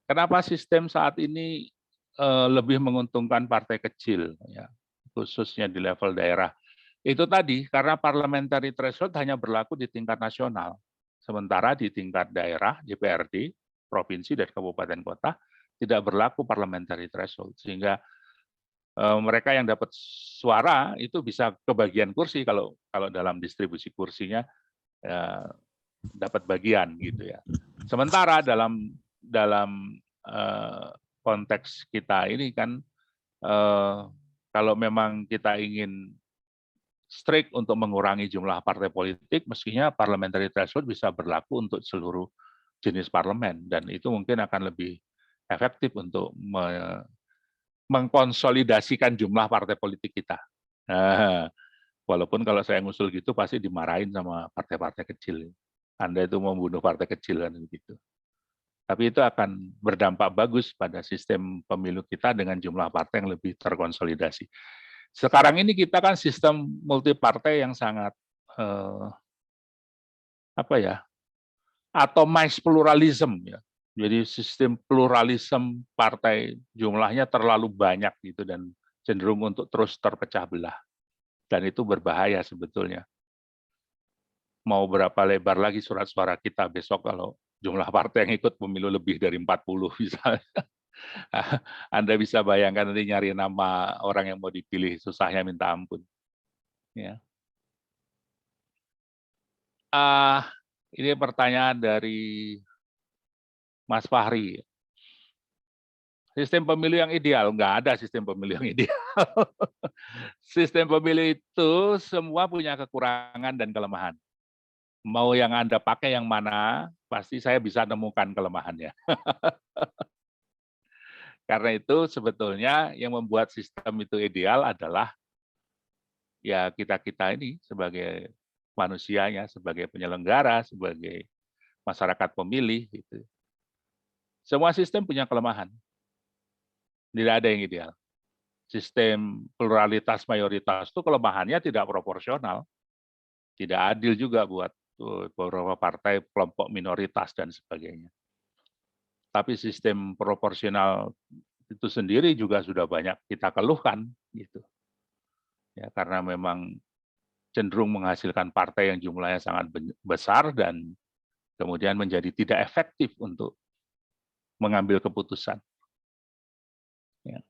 Kenapa sistem saat ini lebih menguntungkan partai kecil, ya, khususnya di level daerah? Itu tadi, karena parliamentary threshold hanya berlaku di tingkat nasional. Sementara di tingkat daerah, DPRD, provinsi, dan kabupaten kota, tidak berlaku parliamentary threshold. Sehingga mereka yang dapat suara itu bisa kebagian kursi kalau dalam distribusi kursinya dapat bagian gitu ya. Sementara dalam konteks kita ini kan kalau memang kita ingin strict untuk mengurangi jumlah partai politik, mestinya parliamentary threshold bisa berlaku untuk seluruh jenis parlemen, dan itu mungkin akan lebih efektif untuk mengkonsolidasikan jumlah partai politik kita. Walaupun kalau saya ngusul gitu pasti dimarahin sama partai-partai kecil. Anda itu membunuh partai kecil kan begitu. Tapi itu akan berdampak bagus pada sistem pemilu kita dengan jumlah partai yang lebih terkonsolidasi. Sekarang ini kita kan sistem multi partai yang sangat atomized pluralism ya. Jadi sistem pluralisme partai jumlahnya terlalu banyak gitu dan cenderung untuk terus terpecah belah. Dan itu berbahaya sebetulnya. Mau berapa lebar lagi surat suara kita besok kalau jumlah partai yang ikut pemilu lebih dari 40 misalnya. Anda bisa bayangkan nanti nyari nama orang yang mau dipilih, susahnya minta ampun. Ya. Ini pertanyaan dari Mas Fahri. Sistem pemilu yang ideal, nggak ada sistem pemilu yang ideal. Sistem pemilu itu semua punya kekurangan dan kelemahan. Mau yang Anda pakai yang mana, pasti saya bisa nemukan kelemahannya. Karena itu sebetulnya yang membuat sistem itu ideal adalah ya kita-kita ini sebagai manusianya, sebagai penyelenggara, sebagai masyarakat pemilih. Gitu. Semua sistem punya kelemahan. Tidak ada yang ideal. Sistem pluralitas mayoritas itu kelemahannya tidak proporsional. Tidak adil juga buat beberapa partai, kelompok minoritas, dan sebagainya. Tapi sistem proporsional itu sendiri juga sudah banyak kita keluhkan. Gitu. Ya, karena memang cenderung menghasilkan partai yang jumlahnya sangat besar dan kemudian menjadi tidak efektif untuk mengambil keputusan. Ya.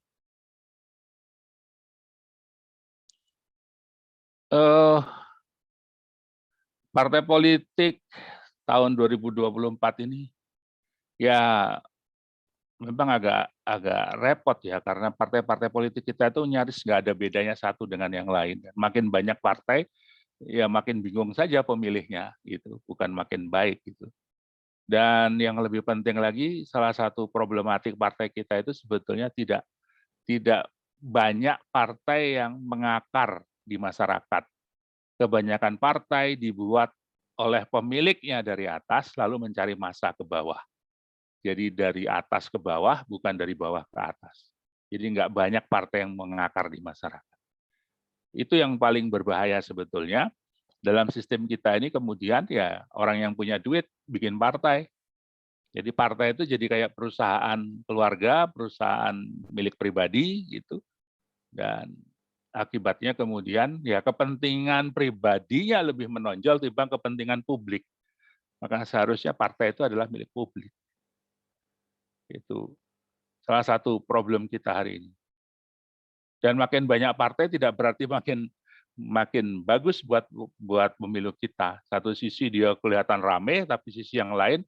Partai politik tahun 2024 ini ya memang agak repot ya, karena partai-partai politik kita itu nyaris nggak ada bedanya satu dengan yang lain. Makin banyak partai, ya makin bingung saja pemilihnya, gitu, bukan makin baik gitu. Dan yang lebih penting lagi, salah satu problematik partai kita itu sebetulnya tidak banyak partai yang mengakar di masyarakat. Kebanyakan partai dibuat oleh pemiliknya dari atas, lalu mencari massa ke bawah. Jadi dari atas ke bawah, bukan dari bawah ke atas. Jadi nggak banyak partai yang mengakar di masyarakat. Itu yang paling berbahaya sebetulnya. Dalam sistem kita ini kemudian ya orang yang punya duit bikin partai. Jadi partai itu jadi kayak perusahaan keluarga, perusahaan milik pribadi gitu. Dan akibatnya kemudian ya kepentingan pribadinya lebih menonjol dibanding kepentingan publik. Maka seharusnya partai itu adalah milik publik. Itu salah satu problem kita hari ini. Dan makin banyak partai tidak berarti makin bagus buat pemilu kita. Satu sisi dia kelihatan rame, tapi sisi yang lain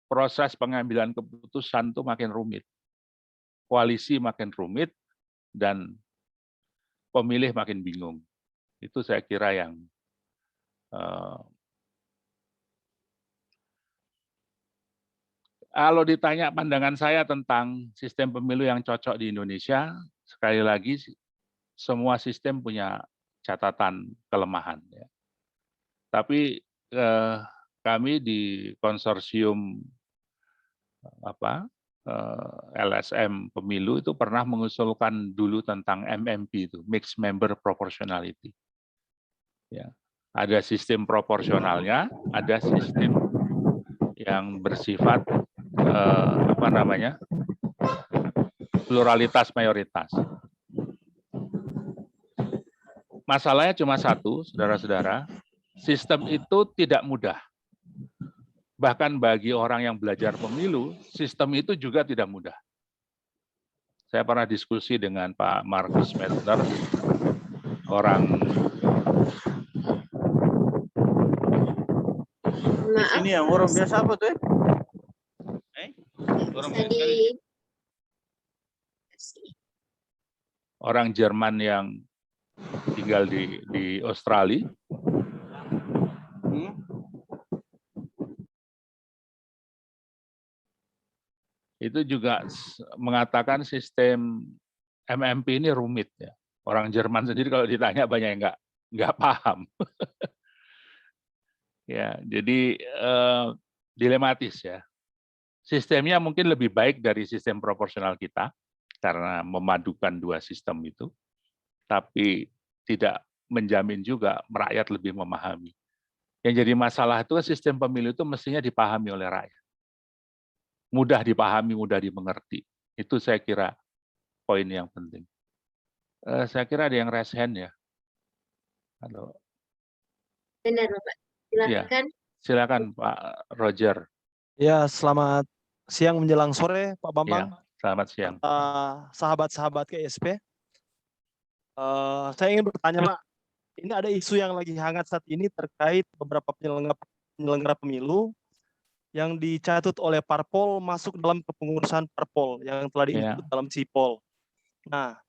proses pengambilan keputusan itu makin rumit. Koalisi makin rumit dan pemilih makin bingung. Itu saya kira yang kalau ditanya pandangan saya tentang sistem pemilu yang cocok di Indonesia, sekali lagi semua sistem punya catatan kelemahan. Ya. Tapi kami di konsorsium LSM pemilu itu pernah mengusulkan dulu tentang MMP itu, Mixed Member Proportionality. Ya. Ada sistem proporsionalnya, ada sistem yang bersifat pluralitas mayoritas. Masalahnya cuma satu, saudara-saudara, sistem itu tidak mudah. Bahkan bagi orang yang belajar pemilu, sistem itu juga tidak mudah. Saya pernah diskusi dengan Pak Markus Metzner, orang ini yang orang biasa apa tuh? Orang Jerman yang tinggal di Australia. Itu juga mengatakan sistem MMP ini rumit ya. Orang Jerman sendiri kalau ditanya banyak yang nggak paham. Ya, jadi dilematis ya. Sistemnya mungkin lebih baik dari sistem proporsional kita karena memadukan dua sistem itu, tapi tidak menjamin juga rakyat lebih memahami. Yang jadi masalah itu sistem pemilu itu mestinya dipahami oleh rakyat. Mudah dipahami, mudah dimengerti. Itu saya kira poin yang penting. Saya kira ada yang raise hand ya. Halo. Benar, Bapak. Silakan. Ya, silakan Pak Roger. Ya, selamat siang menjelang sore, Pak Bambang. Selamat siang. Sahabat-sahabat KSP. Saya ingin bertanya, Pak. Ini ada isu yang lagi hangat saat ini terkait beberapa penyelenggara pemilu yang dicatut oleh parpol masuk dalam kepengurusan parpol yang telah diikut dalam sipol. Nah,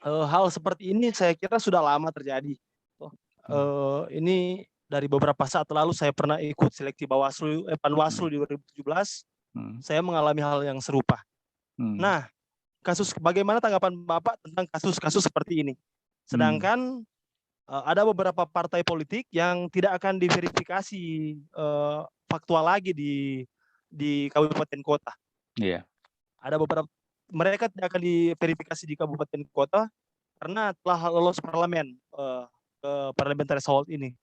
hal seperti ini saya kira sudah lama terjadi. Ini dari beberapa saat lalu saya pernah ikut seleksi Panwaslu di 2017. Saya mengalami hal yang serupa. Nah, bagaimana tanggapan Bapak tentang kasus-kasus seperti ini? Sedangkan ada beberapa partai politik yang tidak akan diverifikasi faktual lagi di kabupaten kota. Iya. Ada beberapa mereka tidak akan diverifikasi di kabupaten kota karena telah lolos parlemen ke parliamentary threshold ini.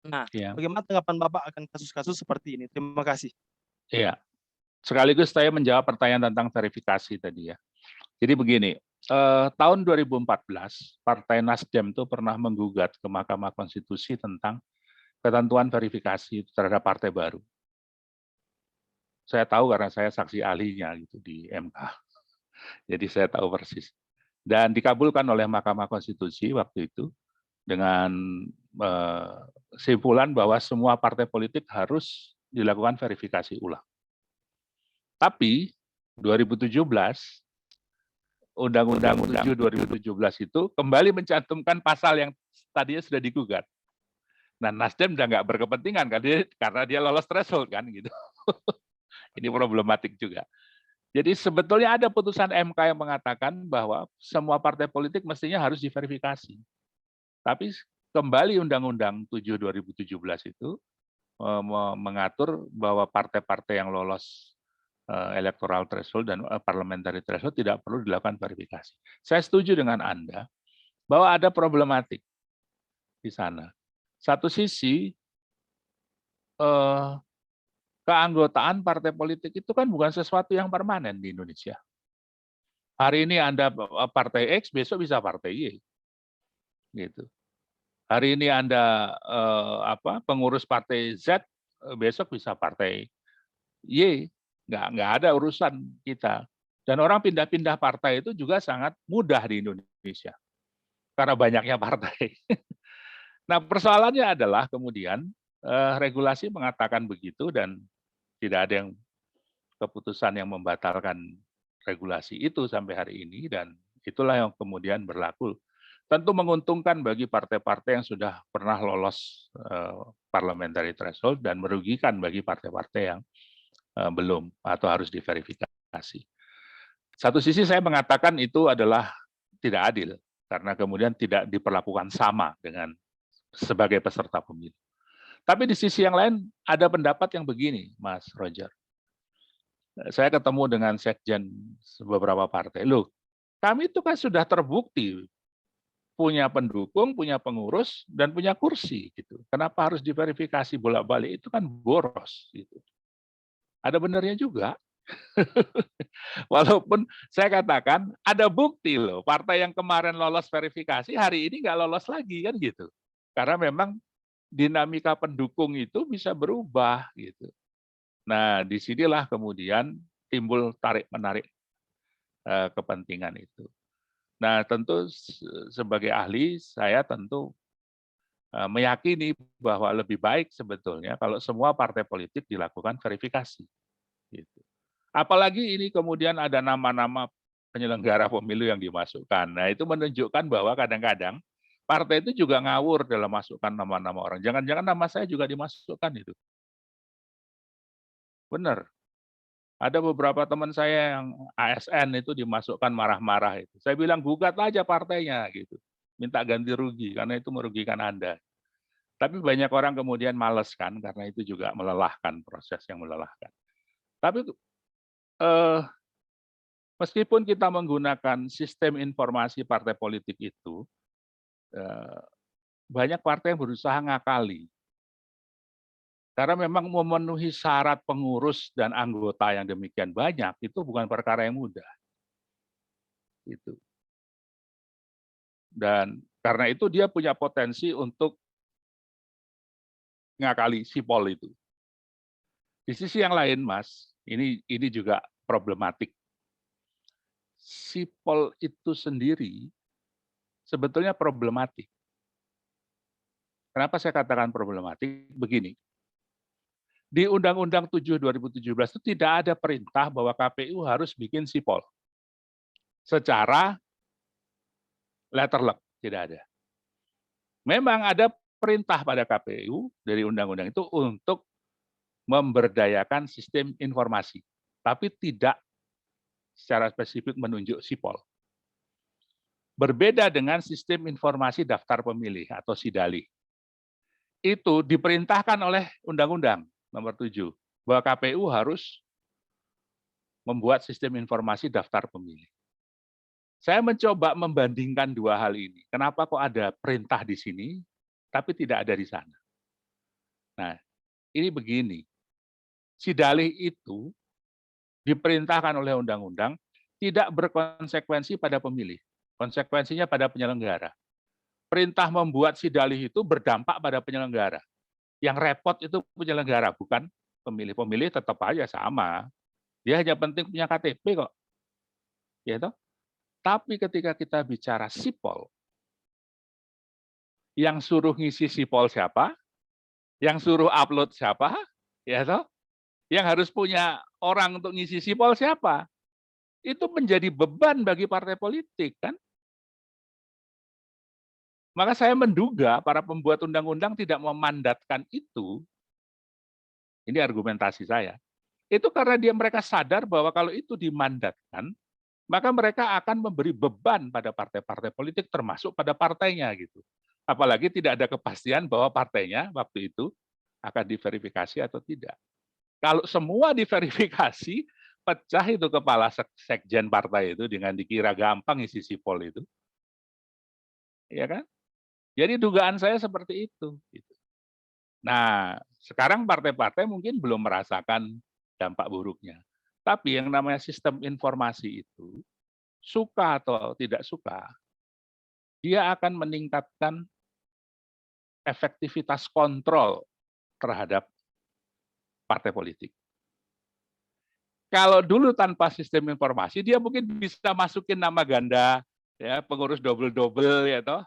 Nah, bagaimana tanggapan Bapak akan kasus-kasus seperti ini? Terima kasih. Iya. Sekaligus saya menjawab pertanyaan tentang verifikasi tadi ya. Jadi begini, tahun 2014 Partai Nasdem itu pernah menggugat ke Mahkamah Konstitusi tentang ketentuan verifikasi terhadap partai baru. Saya tahu karena saya saksi ahlinya gitu di MK. Jadi saya tahu persis. Dan dikabulkan oleh Mahkamah Konstitusi waktu itu dengan kesimpulan bahwa semua partai politik harus dilakukan verifikasi ulang. Tapi 2017 Undang-Undang 7 2017 itu kembali mencantumkan pasal yang tadinya sudah digugat. Nah, Nasdem udah nggak berkepentingan karena dia lolos threshold kan gitu. Ini problematik juga. Jadi sebetulnya ada putusan MK yang mengatakan bahwa semua partai politik mestinya harus diverifikasi. Tapi kembali Undang-Undang 7 2017 itu mengatur bahwa partai-partai yang lolos electoral threshold dan parliamentary threshold tidak perlu dilakukan verifikasi. Saya setuju dengan Anda bahwa ada problematik di sana. Satu sisi, keanggotaan partai politik itu kan bukan sesuatu yang permanen di Indonesia. Hari ini Anda partai X, besok bisa partai Y. Gitu. Hari ini Anda pengurus partai Z, besok bisa partai Y. Nggak ada urusan kita. Dan orang pindah-pindah partai itu juga sangat mudah di Indonesia. Karena banyaknya partai. Nah, persoalannya adalah kemudian regulasi mengatakan begitu dan tidak ada yang keputusan yang membatalkan regulasi itu sampai hari ini dan itulah yang kemudian berlaku. Tentu menguntungkan bagi partai-partai yang sudah pernah lolos parliamentary threshold dan merugikan bagi partai-partai yang belum atau harus diverifikasi. Satu sisi saya mengatakan itu adalah tidak adil karena kemudian tidak diperlakukan sama dengan sebagai peserta pemilu. Tapi di sisi yang lain ada pendapat yang begini, Mas Roger. Saya ketemu dengan sekjen beberapa partai. Loh, kami itu kan sudah terbukti punya pendukung, punya pengurus, dan punya kursi. Gitu. Kenapa harus diverifikasi bolak-balik? Itu kan boros. Gitu. Ada benarnya juga. Walaupun saya katakan ada bukti loh, partai yang kemarin lolos verifikasi hari ini nggak lolos lagi kan gitu. Karena memang dinamika pendukung itu bisa berubah gitu. Nah, disinilah kemudian timbul tarik-menarik kepentingan itu. Nah, tentu sebagai ahli saya tentu meyakini bahwa lebih baik sebetulnya kalau semua partai politik dilakukan verifikasi. Gitu. Apalagi ini kemudian ada nama-nama penyelenggara pemilu yang dimasukkan. Nah, itu menunjukkan bahwa kadang-kadang partai itu juga ngawur dalam masukkan nama-nama orang. Jangan-jangan nama saya juga dimasukkan itu. Benar. Ada beberapa teman saya yang ASN itu dimasukkan marah-marah itu. Saya bilang gugat aja partainya gitu. Minta ganti rugi karena itu merugikan Anda. Tapi banyak orang kemudian males kan karena itu juga melelahkan, proses yang melelahkan. Tapi meskipun kita menggunakan sistem informasi partai politik itu, banyak partai yang berusaha ngakali. Karena memang memenuhi syarat pengurus dan anggota yang demikian banyak, itu bukan perkara yang mudah. Gitu. Dan karena itu dia punya potensi untuk ngakali sipol itu. Di sisi yang lain, Mas, ini juga problematik sipol itu sendiri sebetulnya problematik. Kenapa saya katakan problematik? Begini, di Undang-Undang 7 2017 itu tidak ada perintah bahwa KPU harus bikin sipol secara letterlock, tidak ada. Memang ada perintah pada KPU dari undang-undang itu untuk memberdayakan sistem informasi, tapi tidak secara spesifik menunjuk sipol. Berbeda dengan sistem informasi daftar pemilih atau SIDALI. Itu diperintahkan oleh Undang-Undang nomor 7 bahwa KPU harus membuat sistem informasi daftar pemilih. Saya mencoba membandingkan dua hal ini. Kenapa kok ada perintah di sini, tapi tidak ada di sana? Nah, ini begini. SIDALI itu diperintahkan oleh undang-undang tidak berkonsekuensi pada pemilih. Konsekuensinya pada penyelenggara. Perintah membuat SIDALI itu berdampak pada penyelenggara. Yang repot itu penyelenggara, bukan pemilih. Pemilih tetap aja sama. Dia hanya penting punya KTP kok. Ya toh? Tapi ketika kita bicara sipol, yang suruh ngisi sipol siapa? Yang suruh upload siapa? Ya toh? Yang harus punya orang untuk ngisi sipol siapa? Itu menjadi beban bagi partai politik, kan? Maka saya menduga para pembuat undang-undang tidak memandatkan itu. Ini argumentasi saya. Itu karena mereka sadar bahwa kalau itu dimandatkan, maka mereka akan memberi beban pada partai-partai politik termasuk pada partainya gitu. Apalagi tidak ada kepastian bahwa partainya waktu itu akan diverifikasi atau tidak. Kalau semua diverifikasi, pecah itu kepala sekjen partai itu dengan dikira gampang isi sipol itu. Ya kan? Jadi dugaan saya seperti itu. Nah, sekarang partai-partai mungkin belum merasakan dampak buruknya. Tapi yang namanya sistem informasi itu, suka atau tidak suka, dia akan meningkatkan efektivitas kontrol terhadap partai politik. Kalau dulu tanpa sistem informasi, dia mungkin bisa masukin nama ganda, ya pengurus double-double, ya toh.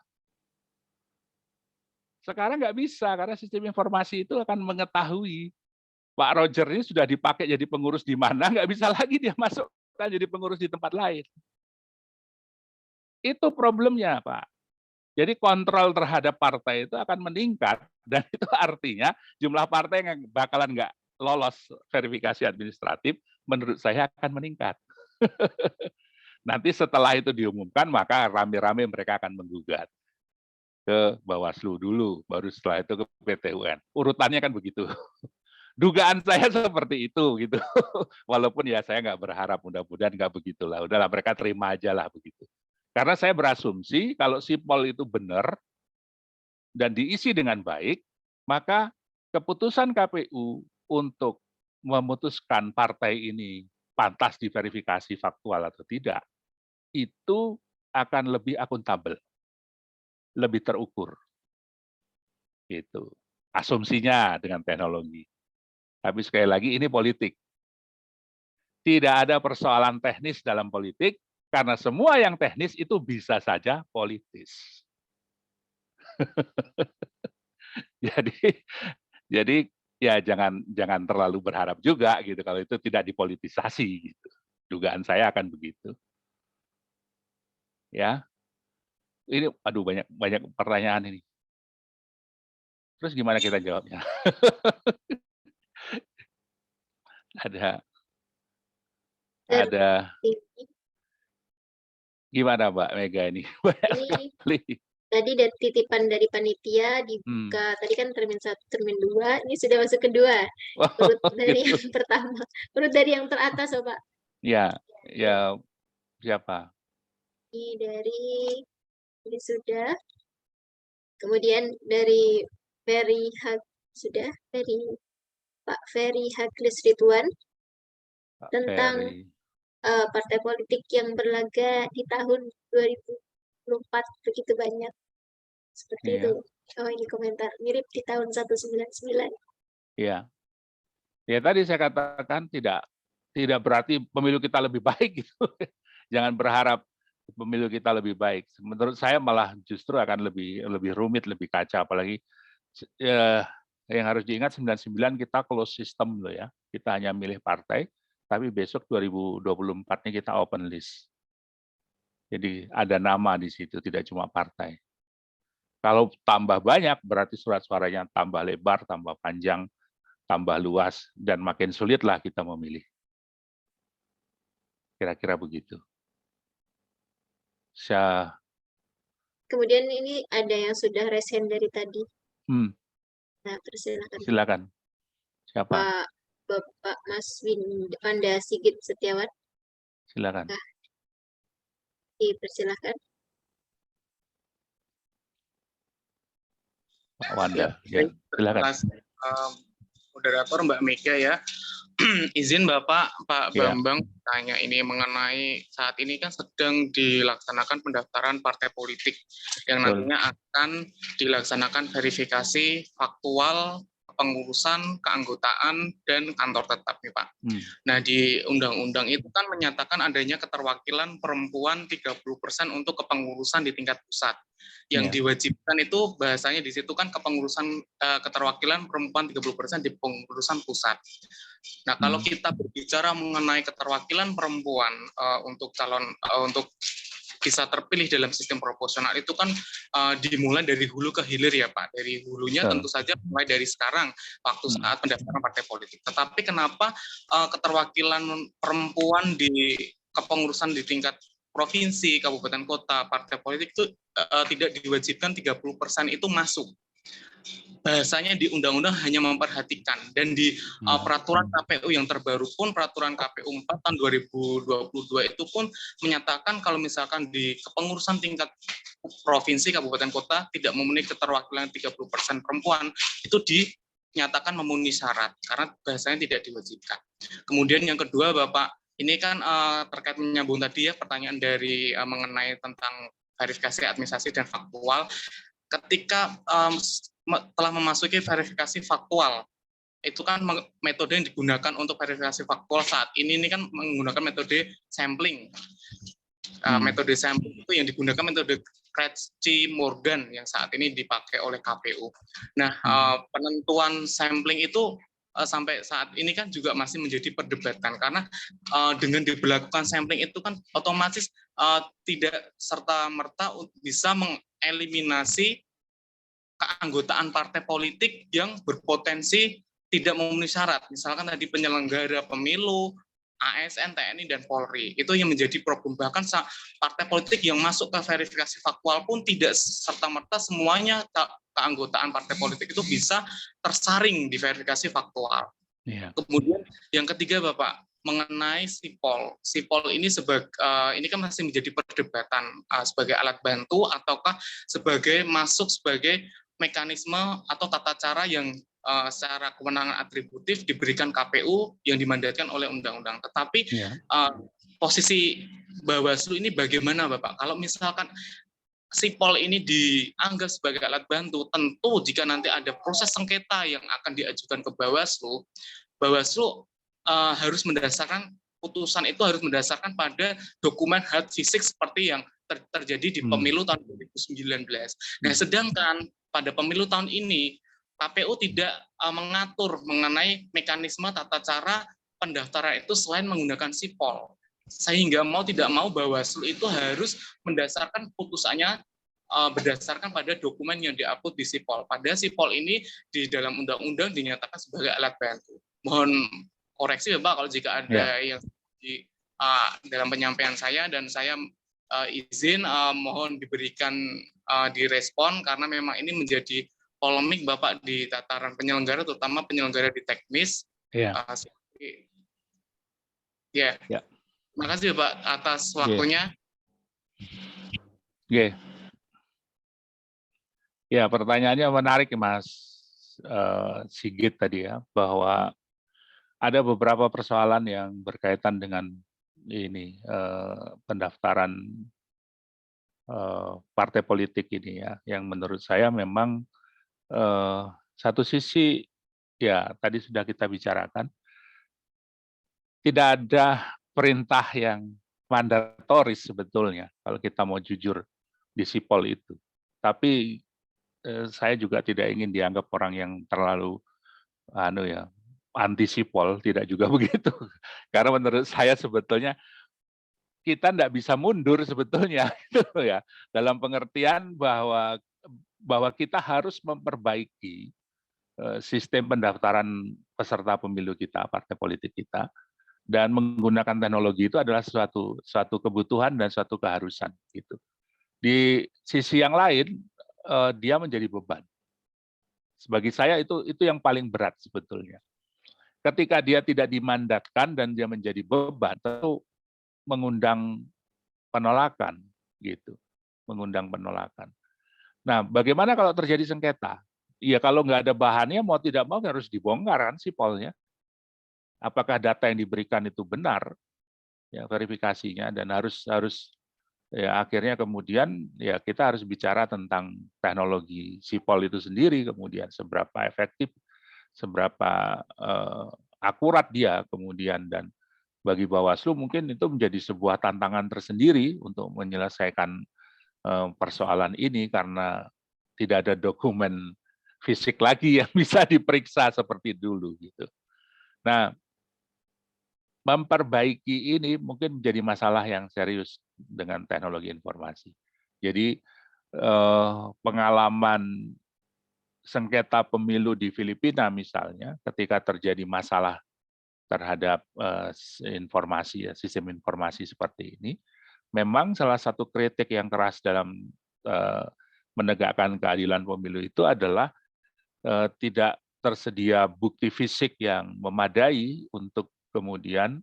Sekarang nggak bisa, karena sistem informasi itu akan mengetahui Pak Roger ini sudah dipakai jadi pengurus di mana, nggak bisa lagi dia masukkan jadi pengurus di tempat lain. Itu problemnya, Pak. Jadi kontrol terhadap partai itu akan meningkat, dan itu artinya jumlah partai yang bakalan nggak lolos verifikasi administratif, menurut saya akan meningkat. Nanti setelah itu diumumkan, maka rame-rame mereka akan menggugat ke Bawaslu dulu, baru setelah itu ke PT UN. Urutannya kan begitu. Dugaan saya seperti itu, gitu. Walaupun ya saya nggak berharap, mudah-mudahan nggak begitulah. Udahlah, mereka terima aja lah begitu. Karena saya berasumsi kalau sipol itu benar dan diisi dengan baik, maka keputusan KPU untuk memutuskan partai ini pantas diverifikasi faktual atau tidak, itu akan lebih akuntabel, lebih terukur. Gitu. Asumsinya dengan teknologi. Tapi sekali lagi ini politik. Tidak ada persoalan teknis dalam politik, karena semua yang teknis itu bisa saja politis. Jadi ya jangan terlalu berharap juga gitu kalau itu tidak dipolitisasi gitu. Dugaan saya akan begitu. Ya. Ini aduh banyak pertanyaan ini. Terus gimana kita jawabnya? ada gimana Mbak Mega ini? Banyak sekali. Tadi dari titipan dari panitia dibuka, tadi kan termin 1, termin 2, ini sudah masuk kedua. Urut dari yang pertama, urut dari yang teratas, Pak. Ya, ya siapa? Ini sudah. Kemudian dari Ferry sudah, dari Pak Ferry Haglis Ridwan tentang partai politik yang berlaga di tahun 2024 begitu banyak. Seperti itu. Oh, ini komentar mirip di tahun 199. Iya. Ya tadi saya katakan tidak berarti pemilu kita lebih baik gitu. jangan berharap pemilu kita lebih baik. Menurut saya malah justru akan lebih rumit, lebih kacau. Apalagi yang harus diingat 99 kita close system loh ya. Kita hanya milih partai, tapi besok 2024-nya kita open list. Jadi ada nama di situ, tidak cuma partai. Kalau tambah banyak, berarti surat suaranya tambah lebar, tambah panjang, tambah luas, dan makin sulitlah kita memilih. Kira-kira begitu. Kemudian ini ada yang sudah resen dari tadi. Nah, persilakan. Silakan. Siapa? Bapak Mas Wanda Sigit Setiawan. Silakan. Nah, persilakan. Pak Wanda, ya, silakan. Moderator Mbak Mega ya. Izin Pak Bambang tanya ini mengenai saat ini kan sedang dilaksanakan pendaftaran partai politik yang nantinya akan dilaksanakan verifikasi faktual pengurusan, keanggotaan, dan kantor tetap nih Pak. Nah di undang-undang itu kan menyatakan adanya keterwakilan perempuan 30% untuk kepengurusan di tingkat pusat. Yang diwajibkan itu bahasanya di situ kan kepengurusan keterwakilan perempuan 30% di pengurusan pusat. Nah kalau kita berbicara mengenai keterwakilan perempuan untuk calon untuk bisa terpilih dalam sistem proporsional itu kan dimulai dari hulu ke hilir ya Pak. Dari hulunya tentu saja mulai dari sekarang waktu saat pendaftaran partai politik. Tetapi kenapa keterwakilan perempuan di kepengurusan di tingkat provinsi, kabupaten kota, partai politik itu tidak diwajibkan 30% itu masuk. Bahasanya di undang-undang hanya memperhatikan, dan di peraturan KPU yang terbaru pun peraturan KPU 4 tahun 2022 itu pun menyatakan kalau misalkan di kepengurusan tingkat provinsi, kabupaten kota tidak memenuhi keterwakilan 30% perempuan itu dinyatakan memenuhi syarat karena bahasanya tidak diwajibkan. Kemudian yang kedua Bapak, ini kan terkait menyambung tadi ya pertanyaan dari mengenai tentang verifikasi administrasi dan faktual. Ketika telah memasuki verifikasi faktual, itu kan metode yang digunakan untuk verifikasi faktual saat ini kan menggunakan metode sampling. Metode sampling itu yang digunakan metode Crutchy-Morgan yang saat ini dipakai oleh KPU. Nah, penentuan sampling itu sampai saat ini kan juga masih menjadi perdebatan karena dengan diberlakukan sampling itu kan otomatis tidak serta-merta bisa mengeliminasi keanggotaan partai politik yang berpotensi tidak memenuhi syarat. Misalkan tadi penyelenggara pemilu, ASN, TNI, dan Polri. Itu yang menjadi problem. Bahkan partai politik yang masuk ke verifikasi faktual pun tidak serta-merta semuanya keanggotaan partai politik itu bisa tersaring di verifikasi faktual. Kemudian yang ketiga Bapak, mengenai SIPOL. SIPOL ini ini kan masih menjadi perdebatan sebagai alat bantu ataukah masuk sebagai mekanisme atau tata cara yang secara kewenangan atributif diberikan KPU yang dimandatkan oleh undang-undang. Tetapi posisi Bawaslu ini bagaimana Bapak? Kalau misalkan SIPOL ini dianggap sebagai alat bantu, tentu jika nanti ada proses sengketa yang akan diajukan ke Bawaslu, Bawaslu harus mendasarkan putusan itu harus mendasarkan pada dokumen hard fisik seperti yang terjadi di pemilu tahun 2019. Nah, sedangkan pada pemilu tahun ini KPU tidak mengatur mengenai mekanisme tata cara pendaftaran itu selain menggunakan SIPOL. Sehingga mau tidak mau Bawaslu itu harus mendasarkan putusannya berdasarkan pada dokumen yang diupload di SIPOL. Pada SIPOL ini di dalam undang-undang dinyatakan sebagai alat bantu. Mohon koreksi Bapak kalau jika ada yang dalam penyampaian saya, dan saya izin mohon diberikan direspon karena memang ini menjadi polemik Bapak di tataran penyelenggara, terutama penyelenggara di teknis. Terima kasih Bapak atas waktunya. Ya, pertanyaannya menarik Mas Sigit tadi ya, bahwa ada beberapa persoalan yang berkaitan dengan ini pendaftaran partai politik ini ya, yang menurut saya memang satu sisi ya tadi sudah kita bicarakan, tidak ada perintah yang mandatoris sebetulnya kalau kita mau jujur di sipol itu. Tapi saya juga tidak ingin dianggap orang yang terlalu anti sipol, tidak juga begitu. Karena menurut saya sebetulnya kita tidak bisa mundur sebetulnya gitu ya, dalam pengertian bahwa kita harus memperbaiki sistem pendaftaran peserta pemilu kita, partai politik kita, dan menggunakan teknologi itu adalah suatu kebutuhan dan suatu keharusan gitu. Di sisi yang lain dia menjadi beban. Bagi saya itu yang paling berat sebetulnya. Ketika dia tidak dimandatkan dan dia menjadi beban, tentu mengundang penolakan gitu, mengundang penolakan. Nah, bagaimana kalau terjadi sengketa? Ya kalau nggak ada bahannya, mau tidak mau harus dibongkar kan sipolnya. Apakah data yang diberikan itu benar, ya verifikasinya, dan harus ya akhirnya kemudian ya kita harus bicara tentang teknologi sipol itu sendiri, kemudian seberapa efektif, seberapa akurat dia kemudian, dan bagi Bawaslu mungkin itu menjadi sebuah tantangan tersendiri untuk menyelesaikan persoalan ini karena tidak ada dokumen fisik lagi yang bisa diperiksa seperti dulu gitu. Nah, memperbaiki ini mungkin menjadi masalah yang serius dengan teknologi informasi. Jadi pengalaman sengketa pemilu di Filipina misalnya, ketika terjadi masalah terhadap informasi, ya, sistem informasi seperti ini, memang salah satu kritik yang keras dalam menegakkan keadilan pemilu itu adalah tidak tersedia bukti fisik yang memadai untuk kemudian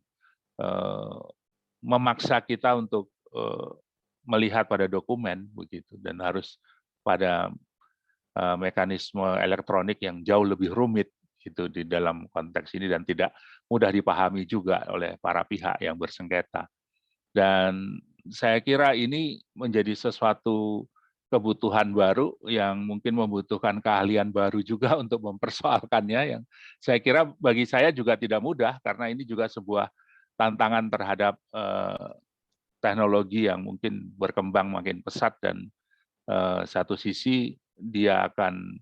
memaksa kita untuk melihat pada dokumen begitu, dan harus pada mekanisme elektronik yang jauh lebih rumit gitu di dalam konteks ini dan tidak mudah dipahami juga oleh para pihak yang bersengketa. Dan saya kira ini menjadi sesuatu kebutuhan baru yang mungkin membutuhkan keahlian baru juga untuk mempersoalkannya, yang saya kira bagi saya juga tidak mudah karena ini juga sebuah tantangan terhadap teknologi yang mungkin berkembang makin pesat, dan satu sisi dia akan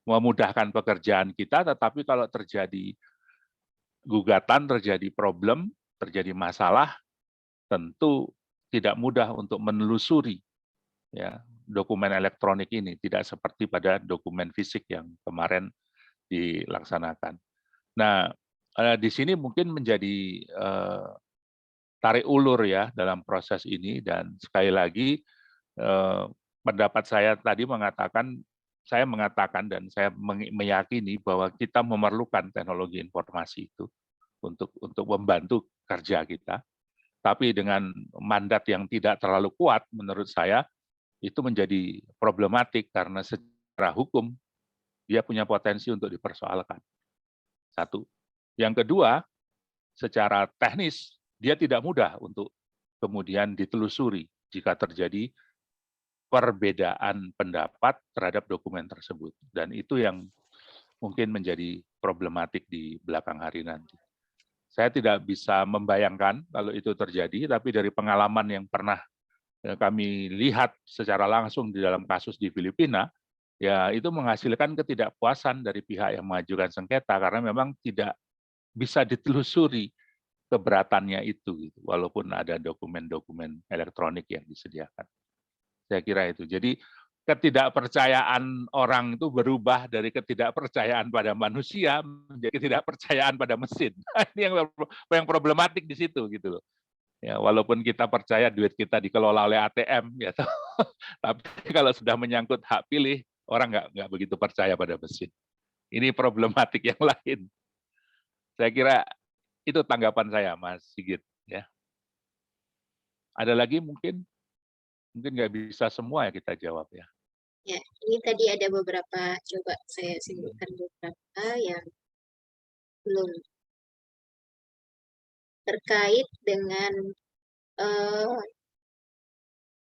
memudahkan pekerjaan kita, tetapi kalau terjadi gugatan, terjadi problem, terjadi masalah, tentu tidak mudah untuk menelusuri ya dokumen elektronik ini, tidak seperti pada dokumen fisik yang kemarin dilaksanakan. Nah, di sini mungkin menjadi tarik ulur ya dalam proses ini, dan sekali lagi pendapat saya tadi saya mengatakan dan saya meyakini bahwa kita memerlukan teknologi informasi itu untuk membantu kerja kita, tapi dengan mandat yang tidak terlalu kuat menurut saya itu menjadi problematik karena secara hukum dia punya potensi untuk dipersoalkan. Satu. Yang kedua, secara teknis dia tidak mudah untuk kemudian ditelusuri jika terjadi perbedaan pendapat terhadap dokumen tersebut. Dan itu yang mungkin menjadi problematik di belakang hari nanti. Saya tidak bisa membayangkan kalau itu terjadi, tapi dari pengalaman yang pernah kami lihat secara langsung di dalam kasus di Filipina, ya itu menghasilkan ketidakpuasan dari pihak yang mengajukan sengketa karena memang tidak bisa ditelusuri keberatannya itu, walaupun ada dokumen-dokumen elektronik yang disediakan. Saya kira itu. Jadi ketidakpercayaan orang itu berubah dari ketidakpercayaan pada manusia menjadi ketidakpercayaan pada mesin. Ini yang problematik di situ gitu loh. Ya, walaupun kita percaya duit kita dikelola oleh ATM, ya, tapi kalau sudah menyangkut hak pilih, orang nggak begitu percaya pada mesin. Ini problematik yang lain. Saya kira itu tanggapan saya, Mas Sigit. Ya. Ada lagi mungkin nggak bisa semua ya kita jawab ya. Ya, ini tadi ada beberapa, coba saya simpulkan beberapa yang belum terkait dengan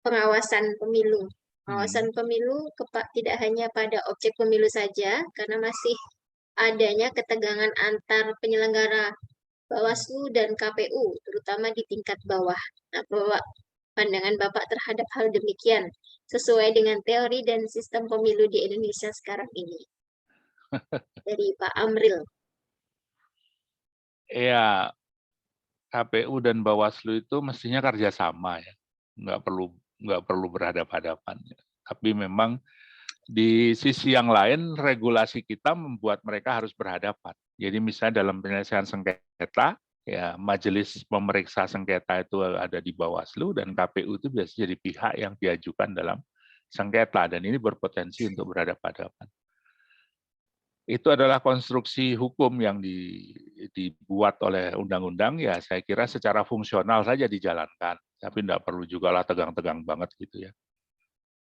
pengawasan pemilu. Pengawasan pemilu tidak hanya pada objek pemilu saja, karena masih adanya ketegangan antar penyelenggara Bawaslu dan KPU, terutama di tingkat bawah. Nah, pandangan Bapak terhadap hal demikian sesuai dengan teori dan sistem pemilu di Indonesia sekarang ini. Dari Pak Amril. Ya, KPU dan Bawaslu itu mestinya kerjasama ya, nggak perlu berhadapan-hadapan. Tapi memang di sisi yang lain regulasi kita membuat mereka harus berhadapan. Jadi misalnya dalam penyelesaian sengketa, ya majelis pemeriksa sengketa itu ada di Bawaslu dan KPU itu biasanya jadi pihak yang diajukan dalam sengketa dan ini berpotensi untuk berhadapan-hadapan. Itu adalah konstruksi hukum yang dibuat oleh undang-undang, ya saya kira secara fungsional saja dijalankan, tapi tidak perlu juga lah tegang-tegang banget gitu ya.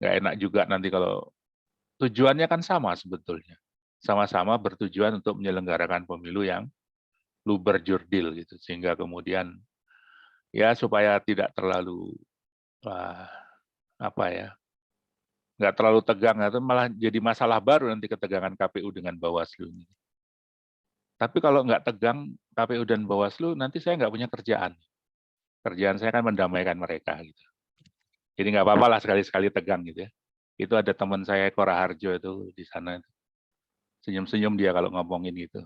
Nggak enak juga nanti kalau tujuannya kan sama sebetulnya, sama-sama bertujuan untuk menyelenggarakan pemilu yang luber jurdil gitu, sehingga kemudian ya supaya tidak terlalu nggak terlalu tegang atau malah jadi masalah baru nanti ketegangan KPU dengan Bawaslu ini. Tapi kalau nggak tegang KPU dan Bawaslu, nanti saya nggak punya kerjaan. Kerjaan saya kan mendamaikan mereka gitu. Jadi nggak apa-apa lah sekali-sekali tegang gitu ya. Itu ada teman saya Eko Raharjo itu di sana. Senyum-senyum dia kalau ngomongin itu.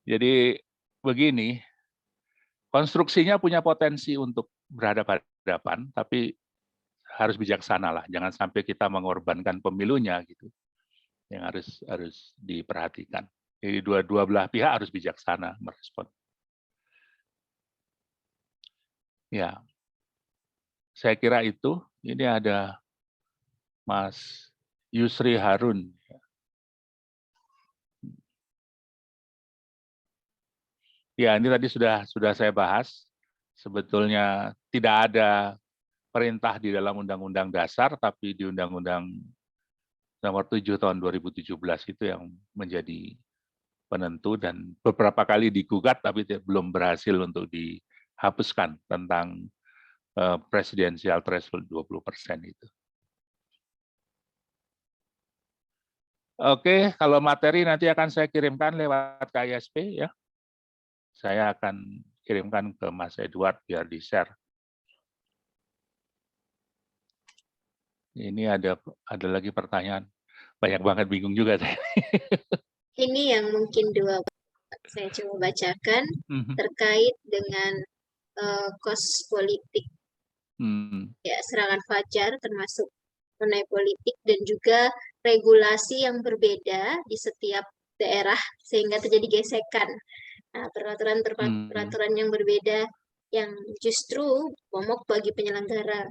Jadi begini, konstruksinya punya potensi untuk berhadapan-hadapan, tapi harus bijaksana lah. Jangan sampai kita mengorbankan pemilunya gitu. Yang harus diperhatikan. Jadi dua belah pihak harus bijaksana merespon. Ya, saya kira itu. Ini ada Mas Yusri Harun. Ya, ini tadi sudah saya bahas. Sebetulnya tidak ada perintah di dalam Undang-Undang Dasar, tapi di Undang-Undang Nomor 7 Tahun 2017 itu yang menjadi penentu dan beberapa kali digugat tapi belum berhasil untuk dihapuskan tentang presidensial threshold 20% itu. Oke, kalau materi nanti akan saya kirimkan lewat KISP ya. Saya akan kirimkan ke Mas Edward biar di-share. Ini ada lagi pertanyaan. Banyak banget, bingung juga saya. Ini yang mungkin dua saya coba bacakan terkait dengan kos politik. Ya, serangan fajar termasuk mengenai politik dan juga regulasi yang berbeda di setiap daerah sehingga terjadi gesekan. Nah, peraturan yang berbeda yang justru momok bagi penyelenggara.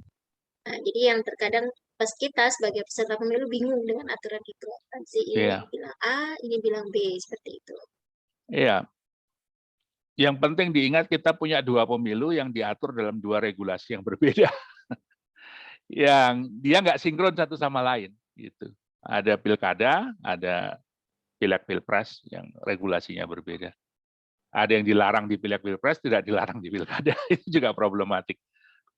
Nah, jadi yang terkadang pas kita sebagai peserta pemilu bingung dengan aturan itu. Ini bilang A, ini bilang B, seperti itu. Iya. Yang penting diingat kita punya dua pemilu yang diatur dalam dua regulasi yang berbeda. Yang dia nggak sinkron satu sama lain. Gitu. Ada pilkada, ada pileg pilpres yang regulasinya berbeda. Ada yang dilarang di pileg pilpres, tidak dilarang di pilkada. Itu juga problematik.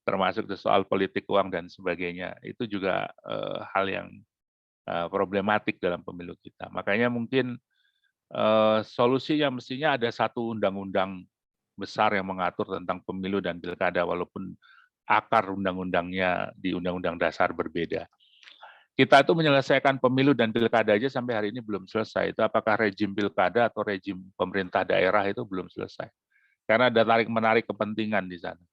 Termasuk soal politik uang dan sebagainya, itu juga hal yang problematik dalam pemilu kita. Makanya mungkin solusinya mestinya ada satu undang-undang besar yang mengatur tentang pemilu dan pilkada, walaupun akar undang-undangnya di Undang-Undang Dasar berbeda. Kita itu menyelesaikan pemilu dan pilkada aja sampai hari ini belum selesai. Itu apakah rejim pilkada atau rejim pemerintah daerah itu belum selesai. Karena ada tarik-menarik kepentingan di sana.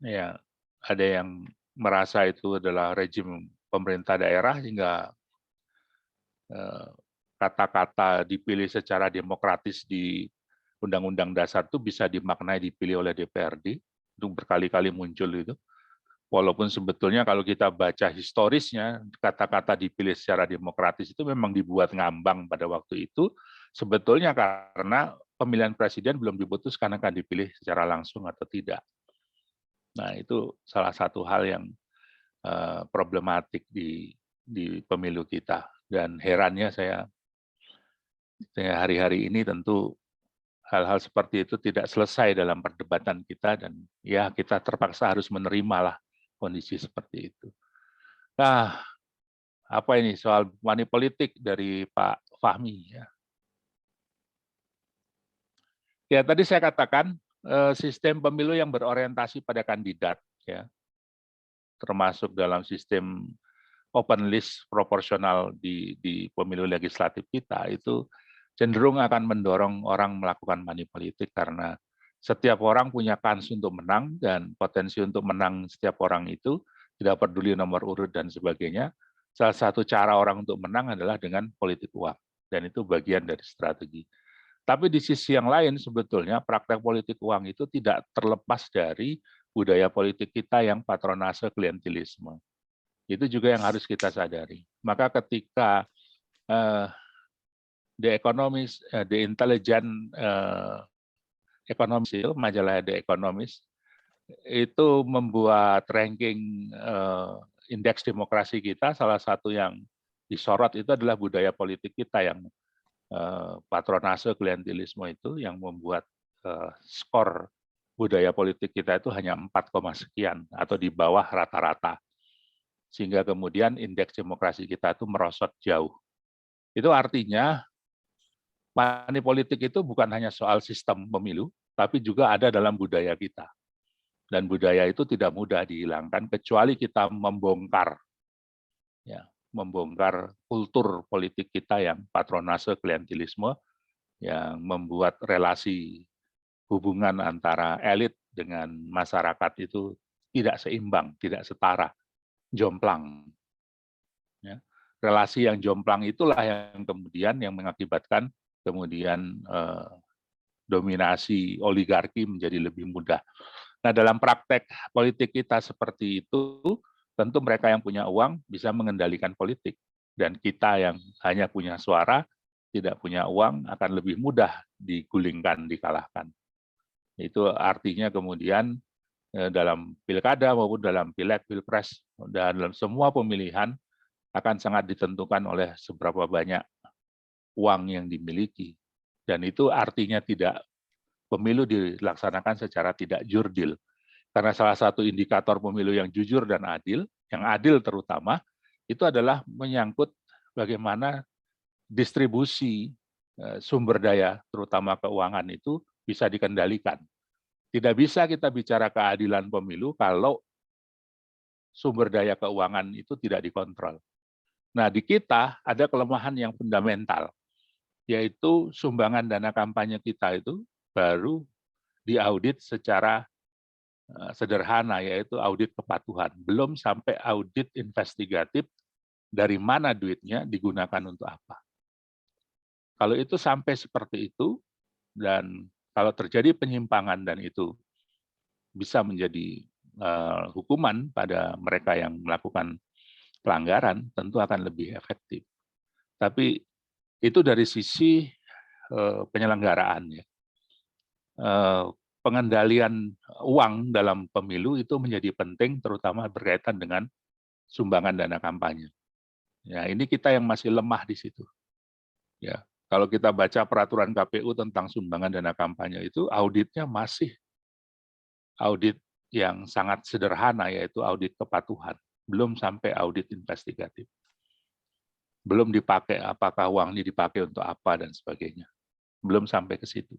Ya, ada yang merasa itu adalah rejim pemerintah daerah hingga kata-kata dipilih secara demokratis di Undang-Undang Dasar itu bisa dimaknai dipilih oleh DPRD, itu berkali-kali muncul itu. Walaupun sebetulnya kalau kita baca historisnya, kata-kata dipilih secara demokratis itu memang dibuat ngambang pada waktu itu, sebetulnya karena pemilihan presiden belum diputuskan akan dipilih secara langsung atau tidak. Nah, itu salah satu hal yang problematik di pemilu kita. Dan herannya saya hari-hari ini tentu hal-hal seperti itu tidak selesai dalam perdebatan kita dan ya kita terpaksa harus menerimalah kondisi seperti itu. Nah, apa ini soal money politik dari Pak Fahmi ya. Ya, tadi saya katakan sistem pemilu yang berorientasi pada kandidat, ya, termasuk dalam sistem open list proporsional di pemilu legislatif kita itu cenderung akan mendorong orang melakukan money politik karena setiap orang punya kans untuk menang dan potensi untuk menang setiap orang itu tidak peduli nomor urut dan sebagainya. Salah satu cara orang untuk menang adalah dengan politik uang dan itu bagian dari strategi. Tapi di sisi yang lain sebetulnya praktek politik uang itu tidak terlepas dari budaya politik kita yang patronase klientelisme. Itu juga yang harus kita sadari. Maka ketika The Economist, The Intelligent Economist, majalah The Economist, itu membuat ranking indeks demokrasi kita, salah satu yang disorot itu adalah budaya politik kita yang patronase klientelisme itu yang membuat skor budaya politik kita itu hanya 4, sekian atau di bawah rata-rata. Sehingga kemudian indeks demokrasi kita itu merosot jauh. Itu artinya money politik itu bukan hanya soal sistem pemilu, tapi juga ada dalam budaya kita. Dan budaya itu tidak mudah dihilangkan kecuali kita membongkar, ya, membongkar kultur politik kita yang patronase klientelisme, yang membuat relasi hubungan antara elit dengan masyarakat itu tidak seimbang, tidak setara, jomplang. Ya. Relasi yang jomplang itulah yang kemudian yang mengakibatkan kemudian dominasi oligarki menjadi lebih mudah. Nah, dalam praktek politik kita seperti itu, tentu mereka yang punya uang bisa mengendalikan politik. Dan kita yang hanya punya suara, tidak punya uang, akan lebih mudah digulingkan, dikalahkan. Itu artinya kemudian dalam pilkada maupun dalam pileg, pilpres, dan dalam semua pemilihan akan sangat ditentukan oleh seberapa banyak uang yang dimiliki. Dan itu artinya tidak pemilu dilaksanakan secara tidak jurdil. Karena salah satu indikator pemilu yang jujur dan adil, yang adil terutama, itu adalah menyangkut bagaimana distribusi sumber daya, terutama keuangan itu bisa dikendalikan. Tidak bisa kita bicara keadilan pemilu kalau sumber daya keuangan itu tidak dikontrol. Nah, di kita ada kelemahan yang fundamental, yaitu sumbangan dana kampanye kita itu baru diaudit secara sederhana, yaitu audit kepatuhan. Belum sampai audit investigatif dari mana duitnya digunakan untuk apa. Kalau itu sampai seperti itu, dan kalau terjadi penyimpangan dan itu bisa menjadi hukuman pada mereka yang melakukan pelanggaran, tentu akan lebih efektif. Tapi itu dari sisi penyelenggaraan, ya. Pengendalian uang dalam pemilu itu menjadi penting, terutama berkaitan dengan sumbangan dana kampanye. Ya, ini kita yang masih lemah di situ. Ya, kalau kita baca peraturan KPU tentang sumbangan dana kampanye itu auditnya masih audit yang sangat sederhana, yaitu audit kepatuhan, belum sampai audit investigatif. Belum dipakai apakah uang ini dipakai untuk apa dan sebagainya. Belum sampai ke situ.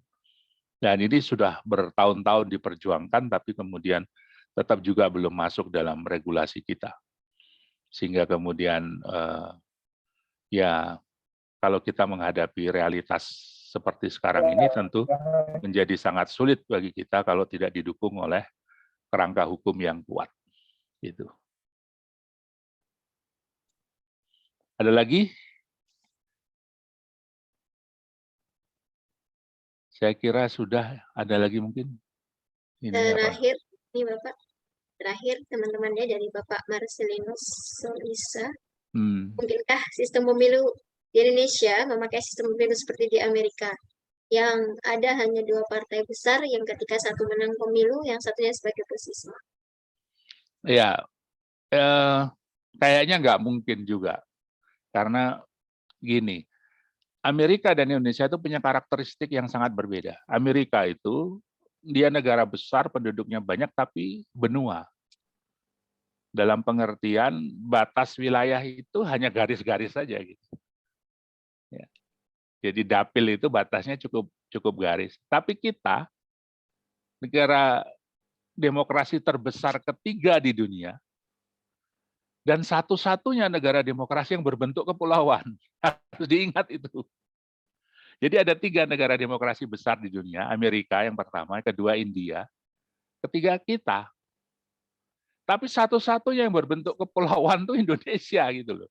Dan ini sudah bertahun-tahun diperjuangkan, tapi kemudian tetap juga belum masuk dalam regulasi kita. Sehingga kemudian ya kalau kita menghadapi realitas seperti sekarang ini tentu menjadi sangat sulit bagi kita kalau tidak didukung oleh kerangka hukum yang kuat. Gitu. Ada lagi? Saya kira sudah. Ada lagi mungkin? Ini terakhir, ini Bapak. Terakhir, teman-temannya dari Bapak Marcelinus Solisa. Mungkinkah sistem pemilu di Indonesia memakai sistem pemilu seperti di Amerika, yang ada hanya 2 partai besar, yang ketika satu menang pemilu, yang satunya sebagai oposisi? Ya, kayaknya nggak mungkin juga. Karena gini, Amerika dan Indonesia itu punya karakteristik yang sangat berbeda. Amerika itu, dia negara besar, penduduknya banyak, tapi benua. Dalam pengertian, batas wilayah itu hanya garis-garis saja. Gitu. Ya. Jadi dapil itu batasnya cukup cukup garis. Tapi kita, negara demokrasi terbesar ketiga di dunia, dan satu-satunya negara demokrasi yang berbentuk kepulauan. Harus diingat itu. Jadi ada 3 negara demokrasi besar di dunia, Amerika yang pertama, kedua India, ketiga kita. Tapi satu-satunya yang berbentuk kepulauan itu Indonesia gitu loh.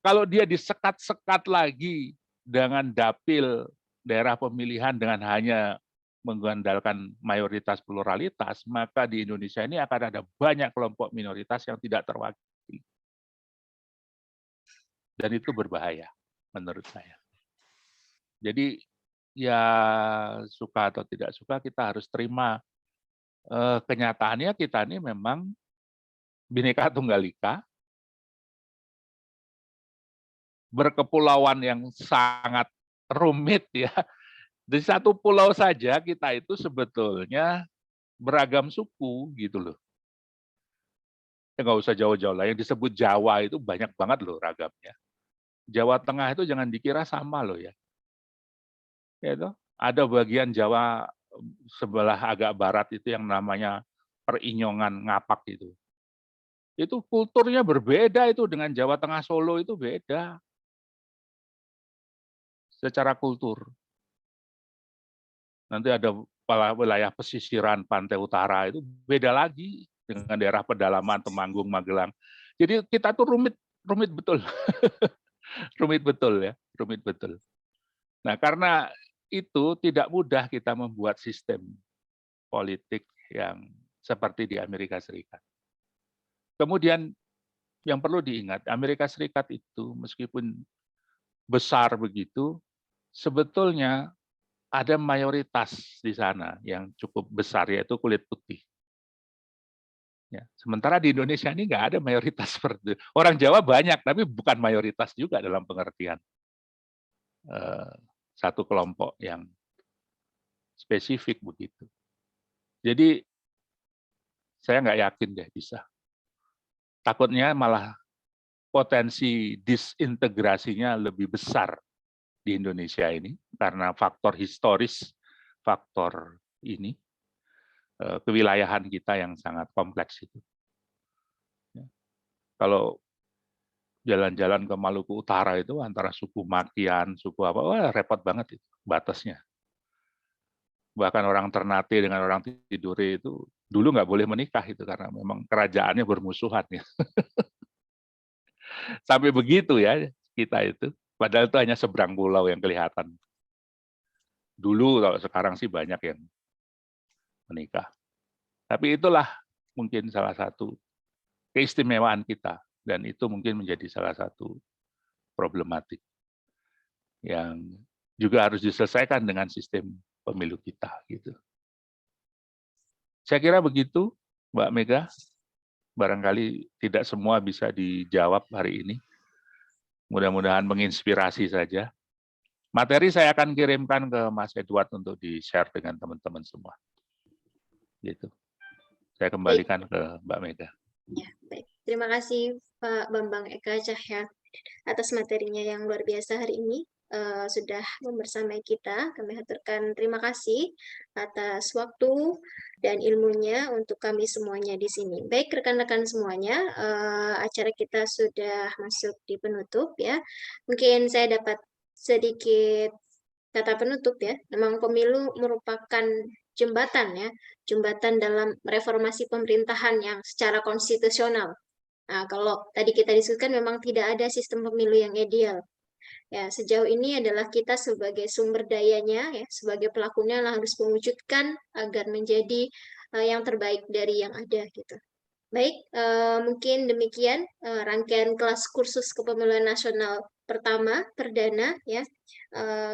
Kalau dia disekat-sekat lagi dengan dapil daerah pemilihan dengan hanya mengandalkan mayoritas pluralitas, maka di Indonesia ini akan ada banyak kelompok minoritas yang tidak terwakili. Dan itu berbahaya menurut saya. Jadi ya suka atau tidak suka kita harus terima kenyataannya kita ini memang Bhinneka Tunggal Ika, berkepulauan yang sangat rumit ya. Di satu pulau saja kita itu sebetulnya beragam suku gitu loh. Ya nggak usah jauh-jauh lah, yang disebut Jawa itu banyak banget loh ragamnya. Jawa Tengah itu jangan dikira sama loh ya. Itu ada bagian Jawa sebelah agak barat itu yang namanya Perinyongan Ngapak itu. Itu kulturnya berbeda itu dengan Jawa Tengah Solo itu beda. Secara kultur. Nanti ada wilayah pesisiran pantai utara itu beda lagi dengan daerah pedalaman Temanggung, Magelang. Jadi kita tuh rumit betul. Rumit betul ya, rumit betul. Nah, karena itu tidak mudah kita membuat sistem politik yang seperti di Amerika Serikat. Kemudian yang perlu diingat, Amerika Serikat itu meskipun besar begitu, sebetulnya ada mayoritas di sana yang cukup besar, yaitu kulit putih. Ya, sementara di Indonesia ini nggak ada mayoritas seperti itu. Orang Jawa banyak, tapi bukan mayoritas juga dalam pengertian satu kelompok yang spesifik begitu. Jadi saya nggak yakin deh bisa. Takutnya malah potensi disintegrasinya lebih besar di Indonesia ini karena faktor historis, faktor ini kewilayahan kita yang sangat kompleks itu. Kalau jalan-jalan ke Maluku Utara itu antara suku Makian, suku apa, wah repot banget itu batasnya. Bahkan orang Ternate dengan orang Tidore itu dulu nggak boleh menikah itu karena memang kerajaannya bermusuhan ya. Sampai begitu ya kita itu. Padahal itu hanya seberang pulau yang kelihatan. Dulu, kalau sekarang sih banyak yang menikah. Tapi itulah mungkin salah satu keistimewaan kita. Dan itu mungkin menjadi salah satu problematik yang juga harus diselesaikan dengan sistem pemilu kita. Gitu. Saya kira begitu, Mbak Mega. Barangkali tidak semua bisa dijawab hari ini. Mudah-mudahan menginspirasi saja. Materi saya akan kirimkan ke Mas Edward untuk di-share dengan teman-teman semua. Gitu. Saya kembalikan ke Mbak Mega. Ya, baik. Terima kasih Pak Bambang Eka Cahya atas materinya yang luar biasa hari ini. Sudah membersamai kita. Kami haturkan terima kasih atas waktu dan ilmunya untuk kami semuanya di sini. Baik rekan-rekan semuanya, acara kita sudah masuk di penutup ya. Mungkin saya dapat sedikit kata penutup ya. Memang pemilu merupakan jembatan ya, jembatan dalam reformasi pemerintahan yang secara konstitusional. Nah, kalau tadi kita diskusikan memang tidak ada sistem pemilu yang ideal. Ya, sejauh ini adalah kita sebagai sumber dayanya, ya, sebagai pelakunya lah harus mewujudkan agar menjadi yang terbaik dari yang ada gitu. Baik, mungkin demikian rangkaian kelas kursus kepemiluan nasional pertama perdana ya.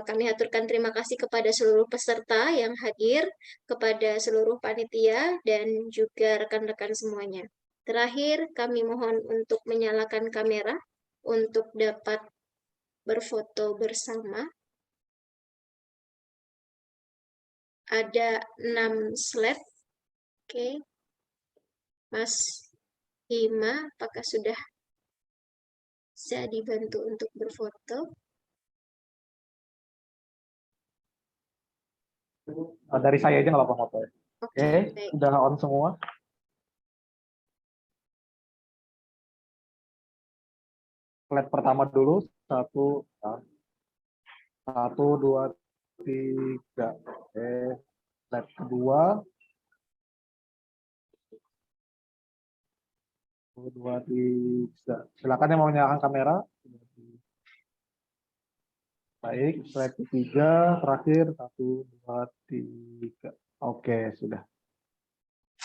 Kami haturkan terima kasih kepada seluruh peserta yang hadir, kepada seluruh panitia dan juga rekan-rekan semuanya. Terakhir, kami mohon untuk menyalakan kamera untuk dapat berfoto bersama. Ada 6 slide. Oke. Mas Hima, apakah sudah bisa dibantu untuk berfoto? Dari saya aja nggak apa-apa foto ya. Oke, baik. Udah on semua. Slide pertama dulu, 1, 2, 3. Oke. Slide kedua. 1, 2, 3. Silakan yang mau menyalakan kamera. Baik, slide ketiga, terakhir 1, 2, 3. Oke, sudah.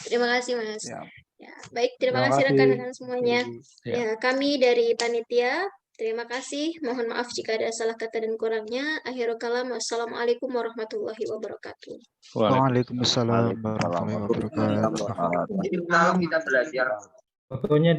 Terima kasih, Mas. Ya. Ya, baik, terima Terima kasih kasih. rekan-rekan semuanya. Ya. Ya, kami dari panitia, terima kasih. Mohon maaf jika ada salah kata dan kurangnya. Akhirul kalam, wassalamualaikum warahmatullahi wabarakatuh. Waalaikumsalam warahmatullahi wabarakatuh. Fotonya